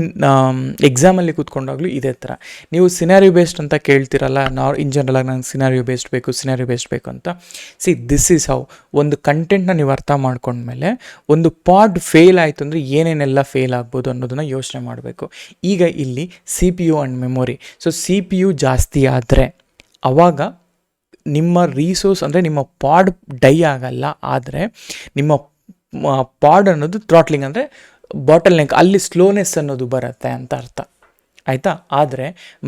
ಎಕ್ಸಾಮಲ್ಲಿ ಕೂತ್ಕೊಂಡಾಗಲೂ ಇದೇ ಥರ ನೀವು ಸಿನಾರಿಯೋ ಬೇಸ್ಡ್ ಅಂತ ಕೇಳ್ತಿರಲ್ಲ, ಇನ್ ಜನರಲಾಗಿ ನಂಗೆ ಸಿನಾರಿಯೋ ಬೇಸ್ಡ್ ಬೇಕು ಅಂತ. ದಿಸ್ ಈಸ್ ಹೌ ಒಂದು ಕಂಟೆಂಟ್ನ ನೀವು ಅರ್ಥ ಮಾಡ್ಕೊಂಡ್ಮೇಲೆ ಒಂದು ಪಾಡ್ ಫೇಲ್ ಆಯಿತು ಅಂದರೆ ಏನೇನೆಲ್ಲ ಫೇಲ್ ಆಗ್ಬೋದು ಅನ್ನೋದನ್ನು ಯೋಚನೆ ಮಾಡಬೇಕು. ಈಗ ಇಲ್ಲಿ CPU and memory, so CPU ಜಾಸ್ತಿ ಆದರೆ ಆವಾಗ ನಿಮ್ಮ ರಿಸೋರ್ಸ್ ಅಂದರೆ ನಿಮ್ಮ ಪಾಡ್ ಡೈ ಆಗಲ್ಲ, ಆದರೆ ನಿಮ್ಮ ಪಾಡ್ ಅನ್ನೋದು ಥ್ರಾಟ್ಲಿಂಗ್ ಅಂದರೆ ಬಾಟಲ್ ನೆಕ್, ಅಲ್ಲಿ ಸ್ಲೋನೆಸ್ ಅನ್ನೋದು ಬರುತ್ತೆ ಅಂತ ಅರ್ಥ, ಆಯಿತಾ? ಆದರೆ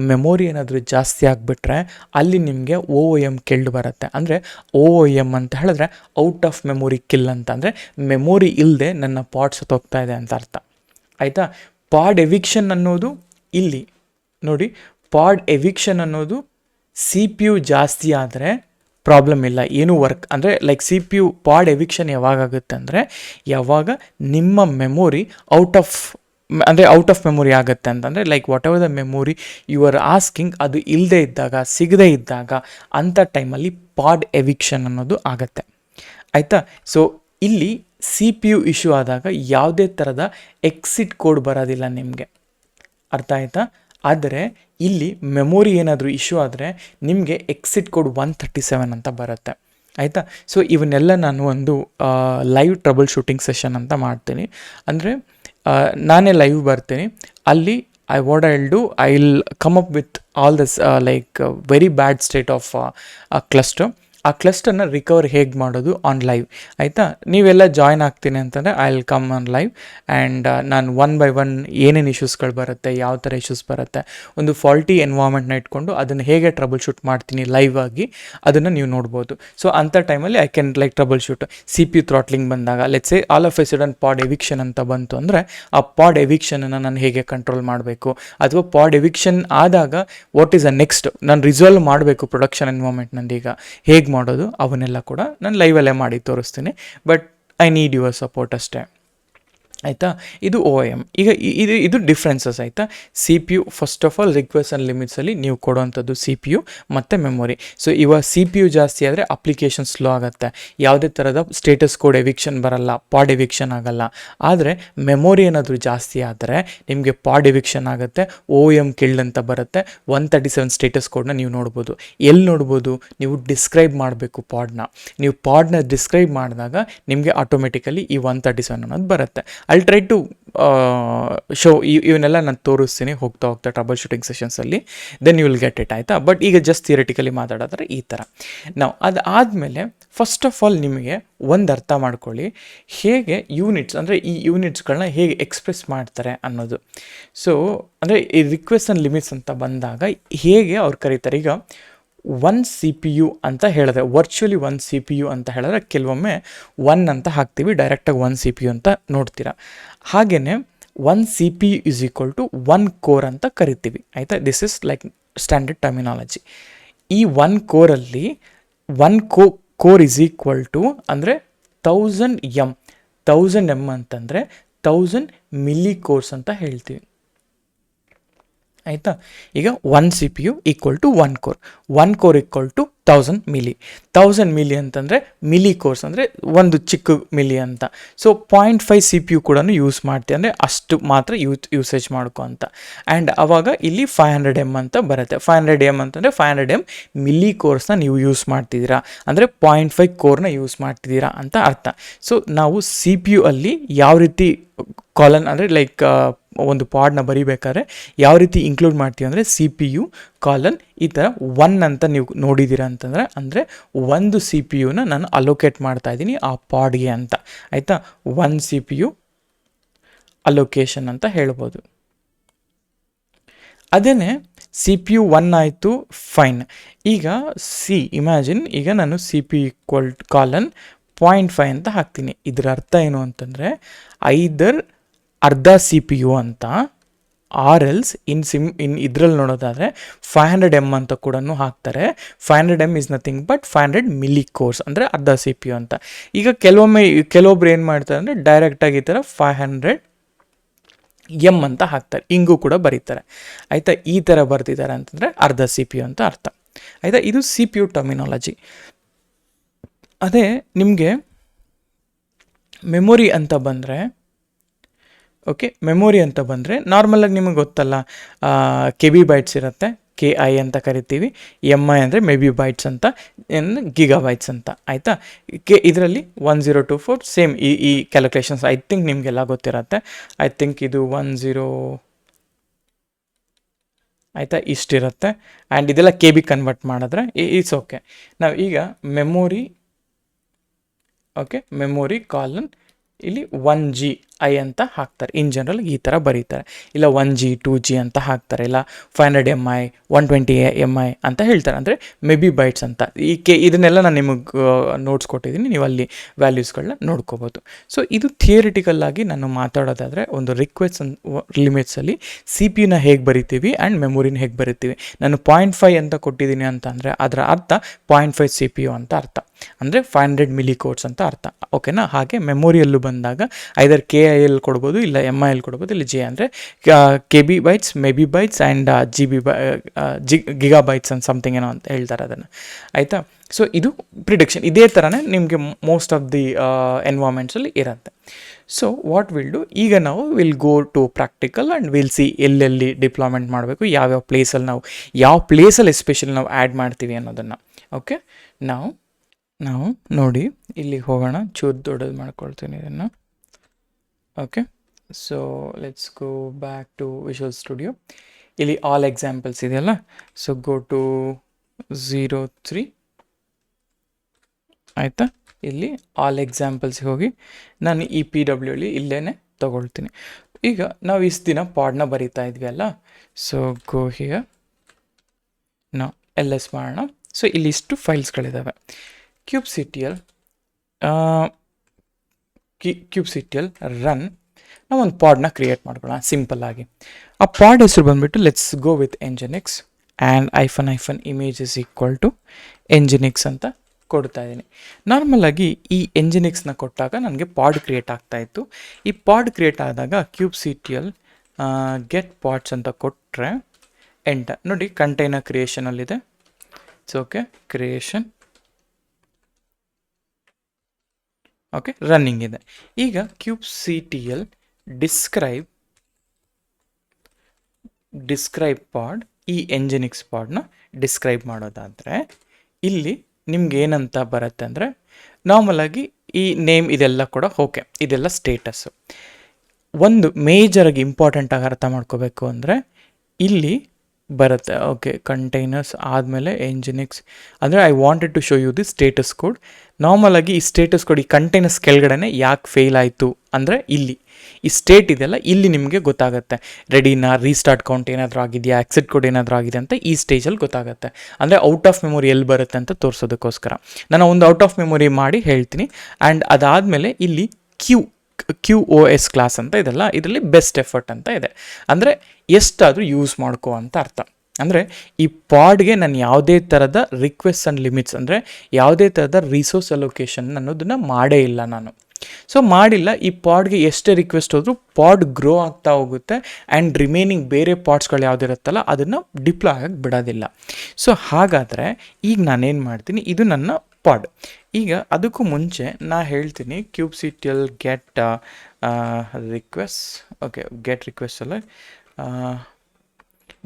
ಮೆಮೊರಿ ಏನಾದರೂ ಜಾಸ್ತಿ ಆಗಿಬಿಟ್ರೆ ಅಲ್ಲಿ ನಿಮಗೆ OOM ಕಿಲ್ಡ್ ಬರುತ್ತೆ. ಅಂದರೆ OOM ಅಂತ ಹೇಳಿದ್ರೆ ಔಟ್ ಆಫ್ ಮೆಮೊರಿ ಕಿಲ್ ಅಂತ, ಅಂದರೆ ಮೆಮೊರಿ ಇಲ್ಲದೆ ನನ್ನ ಪಾಡ್ ಸತ್ತೋಗ್ತಾ ಇದೆ ಅಂತ ಅರ್ಥ, ಆಯಿತಾ? ಪಾಡ್ ಎವಿಕ್ಷನ್ ಅನ್ನೋದು ಇಲ್ಲಿ ನೋಡಿ, ಪಾಡ್ ಎವಿಕ್ಷನ್ ಅನ್ನೋದು CPU ಜಾಸ್ತಿ ಆದರೆ ಪ್ರಾಬ್ಲಮ್ ಇಲ್ಲ, ಏನೂ ವರ್ಕ್ ಅಂದರೆ ಲೈಕ್ CPU ಪಾಡ್ ಎವಿಕ್ಷನ್ ಯಾವಾಗುತ್ತೆ ಅಂದರೆ ಯಾವಾಗ ನಿಮ್ಮ ಮೆಮೊರಿ ಔಟ್ ಆಫ್ ಮೆಮೊರಿ ಆಗುತ್ತೆ ಅಂತಂದರೆ like whatever the memory you are asking ಅದು ಇಲ್ಲದೆ ಇದ್ದಾಗ, ಸಿಗದೇ ಇದ್ದಾಗ, ಅಂಥ ಟೈಮಲ್ಲಿ ಪಾಡ್ ಎವಿಕ್ಷನ್ ಅನ್ನೋದು ಆಗುತ್ತೆ, ಆಯಿತಾ? ಸೊ ಇಲ್ಲಿ CPU ಇಶ್ಯೂ ಆದಾಗ ಯಾವುದೇ ಥರದ ಎಕ್ಸಿಟ್ ಕೋಡ್ ಬರೋದಿಲ್ಲ ನಿಮಗೆ, ಅರ್ಥ ಆಯಿತಾ? ಆದರೆ ಇಲ್ಲಿ ಮೆಮೊರಿ ಏನಾದರೂ ಇಶ್ಯೂ ಆದರೆ ನಿಮಗೆ ಎಕ್ಸಿಟ್ ಕೋಡ್ 137 ಅಂತ ಬರುತ್ತೆ, ಆಯಿತಾ? ಸೊ ಇವನ್ನೆಲ್ಲ ನಾನು ಒಂದು ಲೈವ್ ಟ್ರಬಲ್ ಶೂಟಿಂಗ್ ಸೆಷನ್ ಅಂತ ಮಾಡ್ತೀನಿ. ಅಂದರೆ ನಾನೇ ಲೈವ್ ಬರ್ತೀನಿ, ಅಲ್ಲಿ what I'll do, I'll come up with all this very bad state of a cluster. ಆ ಕ್ಲಸ್ಟರ್ನ ರಿಕವರ್ ಹೇಗೆ ಮಾಡೋದು ಆನ್ ಲೈವ್, ಆಯಿತಾ. ನೀವೆಲ್ಲ ಜಾಯ್ನ್ ಆಗ್ತೀನಿ ಅಂತಂದರೆ I will come on live and ನಾನು ಒನ್ ಬೈ ಒನ್ ಏನೇನು ಇಶ್ಯೂಸ್ಗಳು ಬರುತ್ತೆ, ಯಾವ ಥರ ಇಶ್ಯೂಸ್ ಬರುತ್ತೆ, ಒಂದು ಫಾಲ್ಟಿ ಎನ್ವಾಮೆಂಟ್ನ ಇಟ್ಕೊಂಡು ಅದನ್ನು ಹೇಗೆ ಟ್ರಬಲ್ ಶೂಟ್ ಮಾಡ್ತೀನಿ ಲೈವ್ ಆಗಿ, ಅದನ್ನು ನೀವು ನೋಡ್ಬೋದು. ಸೊ ಅಂಥ ಟೈಮಲ್ಲಿ I can troubleshoot. C P U throttling ಬಂದಾಗ, let's say all of a sudden pod eviction ಅಂತ ಬಂತು ಅಂದರೆ, ಆ ಪಾಡ್ ಎವಿಕ್ಷನನ್ನು ನಾನು ಹೇಗೆ ಕಂಟ್ರೋಲ್ ಮಾಡಬೇಕು, ಅಥವಾ ಪಾಡ್ ಎವಿಕ್ಷನ್ ಆದಾಗ ವಾಟ್ ಈಸ್ ಅ ನೆಕ್ಸ್ಟ್, ನಾನು ರಿಸಾಲ್ವ್ ಮಾಡಬೇಕು ಪ್ರೊಡಕ್ಷನ್ ಎನ್ವಾಮೆಂಟ್ನಂದೀಗ ಹೇಗೆ ಮಾಡೋದು, ಅವನ್ನೆಲ್ಲ ಕೂಡ ನಾನು ಲೈವಲ್ಲೇ ಮಾಡಿ ತೋರಿಸ್ತೀನಿ. But I need your support ಅಷ್ಟೇ, ಆಯಿತಾ. ಇದು OIM. ಈಗ ಇದು ಡಿಫ್ರೆನ್ಸಸ್, ಆಯಿತಾ. C P U first of all request and ಲಿಮಿಟ್ಸಲ್ಲಿ ನೀವು ಕೊಡುವಂಥದ್ದು ಸಿ ಪಿ ಯು ಮತ್ತು ಮೆಮೊರಿ. ಸೊ ಇವಾಗ ಸಿ ಪಿ ಯು ಜಾಸ್ತಿ ಆದರೆ ಅಪ್ಲಿಕೇಶನ್ ಸ್ಲೋ ಆಗುತ್ತೆ, ಯಾವುದೇ ಥರದ ಸ್ಟೇಟಸ್ ಕೋಡ್ ಎವಿಕ್ಷನ್ ಬರಲ್ಲ, ಪಾಡ್ ಎವಿಕ್ಷನ್ ಆಗಲ್ಲ. ಆದರೆ ಮೆಮೊರಿ ಏನಾದರೂ ಜಾಸ್ತಿ ಆದರೆ ನಿಮಗೆ ಪಾಡ್ ಎವಿಕ್ಷನ್ ಆಗುತ್ತೆ, OIM ಕಿಲ್ಡ್ ಅಂತ ಬರುತ್ತೆ. 137 ಸ್ಟೇಟಸ್ ಕೋಡ್ನ ನೀವು ನೋಡ್ಬೋದು. ಎಲ್ಲಿ ನೋಡ್ಬೋದು, ನೀವು ಡಿಸ್ಕ್ರೈಬ್ ಮಾಡಬೇಕು ಪಾಡ್ನ. ನೀವು ಪಾಡ್ನ ಡಿಸ್ಕ್ರೈಬ್ ಮಾಡಿದಾಗ ನಿಮಗೆ ಆಟೋಮೆಟಿಕಲಿ ಈ 137 ಅನ್ನೋದು ಬರುತ್ತೆ. ಐ ಟ್ರೈ ಟು ಶೋ, ಇವನ್ನೆಲ್ಲ ನಾನು ತೋರಿಸ್ತೀನಿ ಹೋಗ್ತಾ ಟ್ರಬಲ್ ಶೂಟಿಂಗ್ ಸೆಷನ್ಸಲ್ಲಿ, then you will get it, ಆಯಿತಾ. ಬಟ್ ಈಗ ಜಸ್ಟ್ ಥಿಯರಿಟಿಕಲಿ ಮಾತಾಡೋದ್ರೆ ಈ ಥರ. ನಾವು ಅದಾದಮೇಲೆ ಫಸ್ಟ್ ಆಫ್ ಆಲ್ ನಿಮಗೆ ಒಂದು ಅರ್ಥ ಮಾಡ್ಕೊಳ್ಳಿ, ಹೇಗೆ ಯೂನಿಟ್ಸ್ ಅಂದರೆ ಈ ಯೂನಿಟ್ಸ್ಗಳನ್ನ ಹೇಗೆ ಎಕ್ಸ್ಪ್ರೆಸ್ ಮಾಡ್ತಾರೆ ಅನ್ನೋದು. ಸೊ ಅಂದರೆ ಈ ರಿಕ್ವೆಸ್ಟ್ ಆ್ಯಂಡ್ ಲಿಮಿಟ್ಸ್ ಅಂತ ಬಂದಾಗ ಹೇಗೆ ಅವ್ರು ಕರೀತಾರೆ. ಈಗ 1 CPU ಅಂತ ಹೇಳಿದ್ರೆ, ವರ್ಚುವಲಿ 1 CPU ಅಂತ ಹೇಳಿದ್ರೆ ಕೆಲವೊಮ್ಮೆ 1 ಅಂತ ಹಾಕ್ತೀವಿ, ಡೈರೆಕ್ಟಾಗಿ 1 CPU ಅಂತ ನೋಡ್ತೀರಾ. ಹಾಗೆಯೇ 1 CPU is equal to 1 core ಅಂತ ಕರಿತೀವಿ, ಆಯಿತಾ. This is like standard terminology. ಈ 1 ಕೋರಲ್ಲಿ 1 ಕೋರ್ ಇಸ್ ಈಕ್ವಲ್ ಟು ಅಂದರೆ 1000 M ಅಂತಂದರೆ 1000 ಮಿಲಿ ಕೋರ್ಸ್ ಅಂತ ಹೇಳ್ತೀವಿ, ಆಯಿತಾ. ಈಗ 1 CPU equal to 1 core, 1 core equal to 1000 milli ಅಂತಂದರೆ ಮಿಲಿ ಕೋರ್ಸ್ ಅಂದರೆ ಒಂದು ಚಿಕ್ಕ ಮಿಲಿ ಅಂತ. ಸೊ 0.5 CPU ಕೂಡ ಯೂಸ್ ಮಾಡ್ತೀವಿ, ಅಂದರೆ ಅಷ್ಟು ಮಾತ್ರ ಯೂಸೇಜ್ ಮಾಡ್ಕೊ ಅಂತ. ಆ್ಯಂಡ್ ಆವಾಗ ಇಲ್ಲಿ 500 M ಅಂತ ಬರುತ್ತೆ. 500 M ಅಂತಂದರೆ 500 M ಮಿಲಿ ಕೋರ್ಸ್ನ ನೀವು ಯೂಸ್ ಮಾಡ್ತಿದ್ದೀರಾ, ಅಂದರೆ 0.5 ಕೋರ್ನ ಯೂಸ್ ಮಾಡ್ತಿದ್ದೀರಾ ಅಂತ ಅರ್ಥ. ಸೊ ನಾವು CPU ಅಲ್ಲಿ ಯಾವ ರೀತಿ ಕಾಲನ್ ಅಂದರೆ ಒಂದು ಪಾಡ್ನ ಬರಿಬೇಕಾದ್ರೆ ಯಾವ ರೀತಿ ಇನ್ಕ್ಲೂಡ್ ಮಾಡ್ತೀವಿ ಅಂದರೆ CPU ಕಾಲನ್ ಈ ಥರ 1 ಅಂತ ನೀವು ನೋಡಿದ್ದೀರಾ ಅಂತಂದರೆ, ಅಂದರೆ ಒಂದು CPU ನಾನು ಅಲೋಕೇಟ್ ಮಾಡ್ತಾ ಇದ್ದೀನಿ ಆ ಪಾಡ್ಗೆ ಅಂತ, ಆಯಿತಾ. 1 CPU ಅಲೋಕೇಶನ್ ಅಂತ ಹೇಳ್ಬೋದು. ಅದೇನೇ CPU 1 ಆಯಿತು, ಫೈನ್. ಈಗ ಇಮ್ಯಾಜಿನ್, ಈಗ ನಾನು CPU ಈಕ್ವಲ್ ಕಾಲನ್ 0.5 ಅಂತ ಹಾಕ್ತೀನಿ. ಇದರ ಅರ್ಥ ಏನು ಅಂತಂದರೆ, ಐದರ್ ಅರ್ಧ CPU ಅಂತ, ಆರ್ ಎಲ್ಸ್ ಇನ್ ಇದರಲ್ಲಿ ನೋಡೋದಾದರೆ 500 M ಅಂತ ಕೂಡ ಹಾಕ್ತಾರೆ. 500 M is nothing but 500 milli cores ಅಂದರೆ ಅರ್ಧ CPU ಅಂತ. ಈಗ ಕೆಲವೊಬ್ರು ಏನು ಮಾಡ್ತಾರೆ ಅಂದರೆ ಡೈರೆಕ್ಟಾಗಿ ಈ ಥರ 500 M ಅಂತ ಹಾಕ್ತಾರೆ, ಹಿಂಗೂ ಕೂಡ ಬರೀತಾರೆ, ಆಯಿತಾ. ಈ ಥರ ಬರ್ತಿದ್ದಾರೆ ಅಂತಂದರೆ ಅರ್ಧ CPU ಅಂತ ಅರ್ಥ, ಆಯಿತಾ. ಇದು CPU ಟರ್ಮಿನಾಲಜಿ. ಅದೇ ನಿಮಗೆ ಮೆಮೊರಿ ಅಂತ ಬಂದರೆ, ಓಕೆ, ಮೆಮೊರಿ ಅಂತ ಬಂದರೆ ನಾರ್ಮಲಾಗಿ ನಿಮಗೆ ಗೊತ್ತಲ್ಲ, KB ಬೈಟ್ಸ್ ಇರುತ್ತೆ, KI ಅಂತ ಕರಿತೀವಿ. MI ಅಂದರೆ ಮೇಬಿ ಬೈಟ್ಸ್ ಅಂತ, ಗಿಗಾಬೈಟ್ಸ್ ಅಂತ, ಆಯಿತಾ. ಇದರಲ್ಲಿ 1024 ಸೇಮ್ ಈ ಕ್ಯಾಲ್ಕುಲೇಷನ್ಸ್ ಐ ಥಿಂಕ್ ನಿಮಗೆಲ್ಲ ಗೊತ್ತಿರುತ್ತೆ. ಐ ಥಿಂಕ್ ಇದು 10, ಆಯಿತಾ, ಇಷ್ಟಿರುತ್ತೆ. ಆ್ಯಂಡ್ ಇದೆಲ್ಲ KB ಕನ್ವರ್ಟ್ ಮಾಡಿದ್ರೆ ಇಟ್ಸ್ ಓಕೆ. ನಾವು ಈಗ ಮೆಮೊರಿ, ಓಕೆ, ಮೆಮೊರಿ ಕಾಲನ್ ಇಲ್ಲಿ 1GI ಅಂತ ಹಾಕ್ತಾರೆ. ಇನ್ ಜನರಲ್ ಈ ಥರ ಬರೀತಾರೆ. ಇಲ್ಲ 1G 2G ಅಂತ ಹಾಕ್ತಾರೆ, ಇಲ್ಲ 500 MI 120 MI ಅಂತ ಹೇಳ್ತಾರೆ, ಅಂದರೆ ಮೇಬಿ ಬೈಟ್ಸ್ ಅಂತ. ಇದನ್ನೆಲ್ಲ ನಾನು ನಿಮಗೆ ನೋಟ್ಸ್ ಕೊಟ್ಟಿದ್ದೀನಿ, ನೀವು ಅಲ್ಲಿ ವ್ಯಾಲ್ಯೂಸ್ಗಳನ್ನ ನೋಡ್ಕೋಬೋದು. ಸೊ ಇದು ಥಿಯರಿಟಿಕಲ್ ಆಗಿ ನಾನು ಮಾತಾಡೋದಾದರೆ ಒಂದು ರಿಕ್ವೆಸ್ಟ್ ಲಿಮಿಟ್ಸಲ್ಲಿ CPU ಹೇಗೆ ಬರಿತೀವಿ ಆ್ಯಂಡ್ ಮೆಮೊರಿನ ಹೇಗೆ ಬರಿತೀವಿ. ನಾನು 0.5 ಅಂತ ಕೊಟ್ಟಿದ್ದೀನಿ ಅಂತ ಅಂದರೆ ಅದರ ಅರ್ಥ 0.5 CPU ಅಂತ ಅರ್ಥ, ಅಂದರೆ 500 ಮಿಲಿ ಕೋರ್ಸ್ ಅಂತ ಅರ್ಥ, ಓಕೆನಾ. ಹಾಗೆ ಮೆಮೊರಿಯಲ್ಲೂ ಬಂದಾಗ ಐದರ್ KIL ಕೊಡ್ಬೋದು, ಇಲ್ಲ MIL ಕೊಡ್ಬೋದು, ಇಲ್ಲ J ಅಂದರೆ KB bytes, maybe bytes and gigabytes and something ಏನೋ ಅಂತ ಹೇಳ್ತಾರೆ ಅದನ್ನು, ಆಯಿತಾ. ಸೊ ಇದು ಪ್ರಿಡಿಕ್ಷನ್. ಇದೇ ಥರನೇ ನಿಮಗೆ ಮೋಸ್ಟ್ ಆಫ್ ದಿ ಎನ್ವೈರ್ಮೆಂಟ್ಸಲ್ಲಿ ಇರುತ್ತೆ. ಸೊ ವಾಟ್ ವಿಲ್ ಡು, ಈಗ ನಾವು will go to practical and will see ಎಲ್ಲೆಲ್ಲಿ ಡಿಪ್ಲಾಯ್ಮೆಂಟ್ ಮಾಡಬೇಕು, ಯಾವ್ಯಾವ ಪ್ಲೇಸಲ್ಲಿ ನಾವು ಯಾವ ಪ್ಲೇಸಲ್ಲಿ ಎಸ್ಪೆಷಲಿ ನಾವು ಆ್ಯಡ್ ಮಾಡ್ತೀವಿ ಅನ್ನೋದನ್ನು. ಓಕೆ, ನಾವು ನೋಡಿ ಇಲ್ಲಿ ಹೋಗೋಣ, ಚೂರು ದೊಡ್ಡದು ಮಾಡ್ಕೊಳ್ತೀನಿ ಇದನ್ನು. Okay, so let's go back to visual studio. ಇಲ್ಲಿ ಆಲ್ ಎಕ್ಸಾಂಪಲ್ಸ್ ಇದೆಯಲ್ಲ, ಸೊ ಗೋ ಟು 03 ಆಯಿತಾ. ಇಲ್ಲಿ ಆಲ್ ಎಕ್ಸಾಂಪಲ್ಸ್ಗೆ ಹೋಗಿ ನಾನು ಈ PW ಇಲ್ಲೇ ತೊಗೊಳ್ತೀನಿ. ಈಗ ನಾವು ಇಷ್ಟು ದಿನ ಪಾಡ್ನ ಬರಿತಾ ಇದ್ವಿ ಅಲ್ಲ, ಸೊ ಗೋ ಹಿಯರ್ ನಾವು LS ಮಾಡೋಣ. ಸೊ ಇಲ್ಲಿ ಇಷ್ಟು ಫೈಲ್ಸ್ಗಳಿದ್ದಾವೆ. ಕ್ಯೂಬ್ಸಿಟಿಯಲ್ ರನ್ ನಾವು ಒಂದು ಪಾಡ್ನ ಕ್ರಿಯೇಟ್ ಮಾಡ್ಕೊಳ್ಳೋಣ ಸಿಂಪಲ್ಲಾಗಿ. ಆ ಪಾಡ್ ಹೆಸರು ಬಂದುಬಿಟ್ಟು let's go with nginx and -images = nginx ಅಂತ ಕೊಡ್ತಾ ಇದ್ದೀನಿ. ನಾರ್ಮಲಾಗಿ ಈ ಎಂಜಿನಿಕ್ಸ್ನ ಕೊಟ್ಟಾಗ ನನಗೆ ಪಾಡ್ ಕ್ರಿಯೇಟ್ ಆಗ್ತಾಯಿತ್ತು. ಈ ಪಾಡ್ ಕ್ರಿಯೇಟ್ ಆದಾಗ ಕ್ಯೂಬ್ಸಿಟಿಯಲ್ ಗೆಟ್ ಪಾಡ್ಸ್ ಅಂತ ಕೊಟ್ಟರೆ ನೋಡಿ ಕಂಟೈನರ್ ಕ್ರಿಯೇಷನಲ್ಲಿದೆ. It's okay, creation okay, running ಇದೆ. ಈಗ ಕ್ಯೂಬ್ಸಿಟಿಯಲ್ ಡಿಸ್ಕ್ರೈಬ್ ಪಾಡ್, ಈ ಎಂಜಿನಿಕ್ಸ್ ಪಾಡ್ನ ಡಿಸ್ಕ್ರೈಬ್ ಮಾಡೋದಾದರೆ ಇಲ್ಲಿ ನಿಮ್ಗೆ ಏನಂತ ಬರುತ್ತೆ ಅಂದರೆ, ನಾರ್ಮಲಾಗಿ ಈ ನೇಮ್ ಇದೆಲ್ಲ ಕೂಡ ಓಕೆ, ಇದೆಲ್ಲ ಸ್ಟೇಟಸ್ಸು. ಒಂದು ಮೇಜರಾಗಿ ಇಂಪಾರ್ಟೆಂಟಾಗಿ ಅರ್ಥ ಮಾಡ್ಕೋಬೇಕು ಅಂದರೆ ಇಲ್ಲಿ ಬರುತ್ತೆ ಓಕೆ, ಕಂಟೈನರ್ಸ್ ಆದಮೇಲೆ ಎಂಜಿನಿಕ್ಸ್ ಅಂದರೆ I wanted to show you the status code. ನಾರ್ಮಲಾಗಿ ಈ ಸ್ಟೇಟಸ್ ಕೋಡ್ ಈ ಕಂಟೈನರ್ಸ್ ಕೆಳಗಡೆ ಯಾಕೆ ಫೇಲ್ ಆಯಿತು ಅಂದರೆ ಇಲ್ಲಿ ಈ ಸ್ಟೇಟ್ ಇದೆಲ್ಲ ಇಲ್ಲಿ ನಿಮಗೆ ಗೊತ್ತಾಗುತ್ತೆ. ರೆಡಿನಾ, ರೀಸ್ಟಾರ್ಟ್ ಕೌಂಟ್ ಏನಾದರೂ ಆಗಿದೆಯಾ, ಎಕ್ಸಿಟ್ ಕೋಡ್ ಏನಾದರೂ ಆಗಿದೆ ಅಂತ ಈ ಸ್ಟೇಜಲ್ಲಿ ಗೊತ್ತಾಗುತ್ತೆ. ಅಂದರೆ ಔಟ್ ಆಫ್ ಮೆಮೊರಿ ಎಲ್ಲಿ ಬರುತ್ತೆ ಅಂತ ತೋರಿಸೋದಕ್ಕೋಸ್ಕರ ನಾನು ಒಂದು ಔಟ್ ಆಫ್ ಮೆಮೊರಿ ಮಾಡಿ ಹೇಳ್ತೀನಿ. ಆ್ಯಂಡ್ ಅದಾದಮೇಲೆ ಇಲ್ಲಿ QoS ಕ್ಲಾಸ್ ಅಂತ ಇದೆಲ್ಲ, ಇದರಲ್ಲಿ ಬೆಸ್ಟ್ ಎಫರ್ಟ್ ಅಂತ ಇದೆ. ಅಂದರೆ ಎಷ್ಟಾದರೂ ಯೂಸ್ ಮಾಡ್ಕೋ ಅಂತ ಅರ್ಥ. ಅಂದರೆ ಈ ಪಾಡ್ಗೆ ನಾನು ಯಾವುದೇ ಥರದ ರಿಕ್ವೆಸ್ಟ್ ಆ್ಯಂಡ್ ಲಿಮಿಟ್ಸ್ ಅಂದರೆ ಯಾವುದೇ ಥರದ ರಿಸೋರ್ಸ್ ಅಲೋಕೇಶನ್ ಅನ್ನೋದನ್ನು ಮಾಡೇ ಇಲ್ಲ ನಾನು. ಸೊ ಮಾಡಿಲ್ಲ. ಈ ಪಾಡ್ಗೆ ಎಷ್ಟೇ ರಿಕ್ವೆಸ್ಟ್ ಹೋದರೂ ಪಾಡ್ ಗ್ರೋ ಆಗ್ತಾ ಹೋಗುತ್ತೆ ಆ್ಯಂಡ್ ರಿಮೈನಿಂಗ್ ಬೇರೆ ಪಾಡ್ಸ್ಗಳು ಯಾವುದಿರುತ್ತಲ್ಲ ಅದನ್ನು ಡಿಪ್ಲಾಯ್ ಆಗಿ ಬಿಡೋದಿಲ್ಲ. ಸೊ ಹಾಗಾದರೆ ಈಗ ನಾನೇನು ಮಾಡ್ತೀನಿ, ಇದು ನನ್ನ ಪಾಡ್. ಈಗ ಅದಕ್ಕೂ ಮುಂಚೆ ನಾ ಹೇಳ್ತೀನಿ ಕ್ಯೂಬ್ಸಿಟಿಯಲ್ get request, okay get request ಅಲ್ಲ,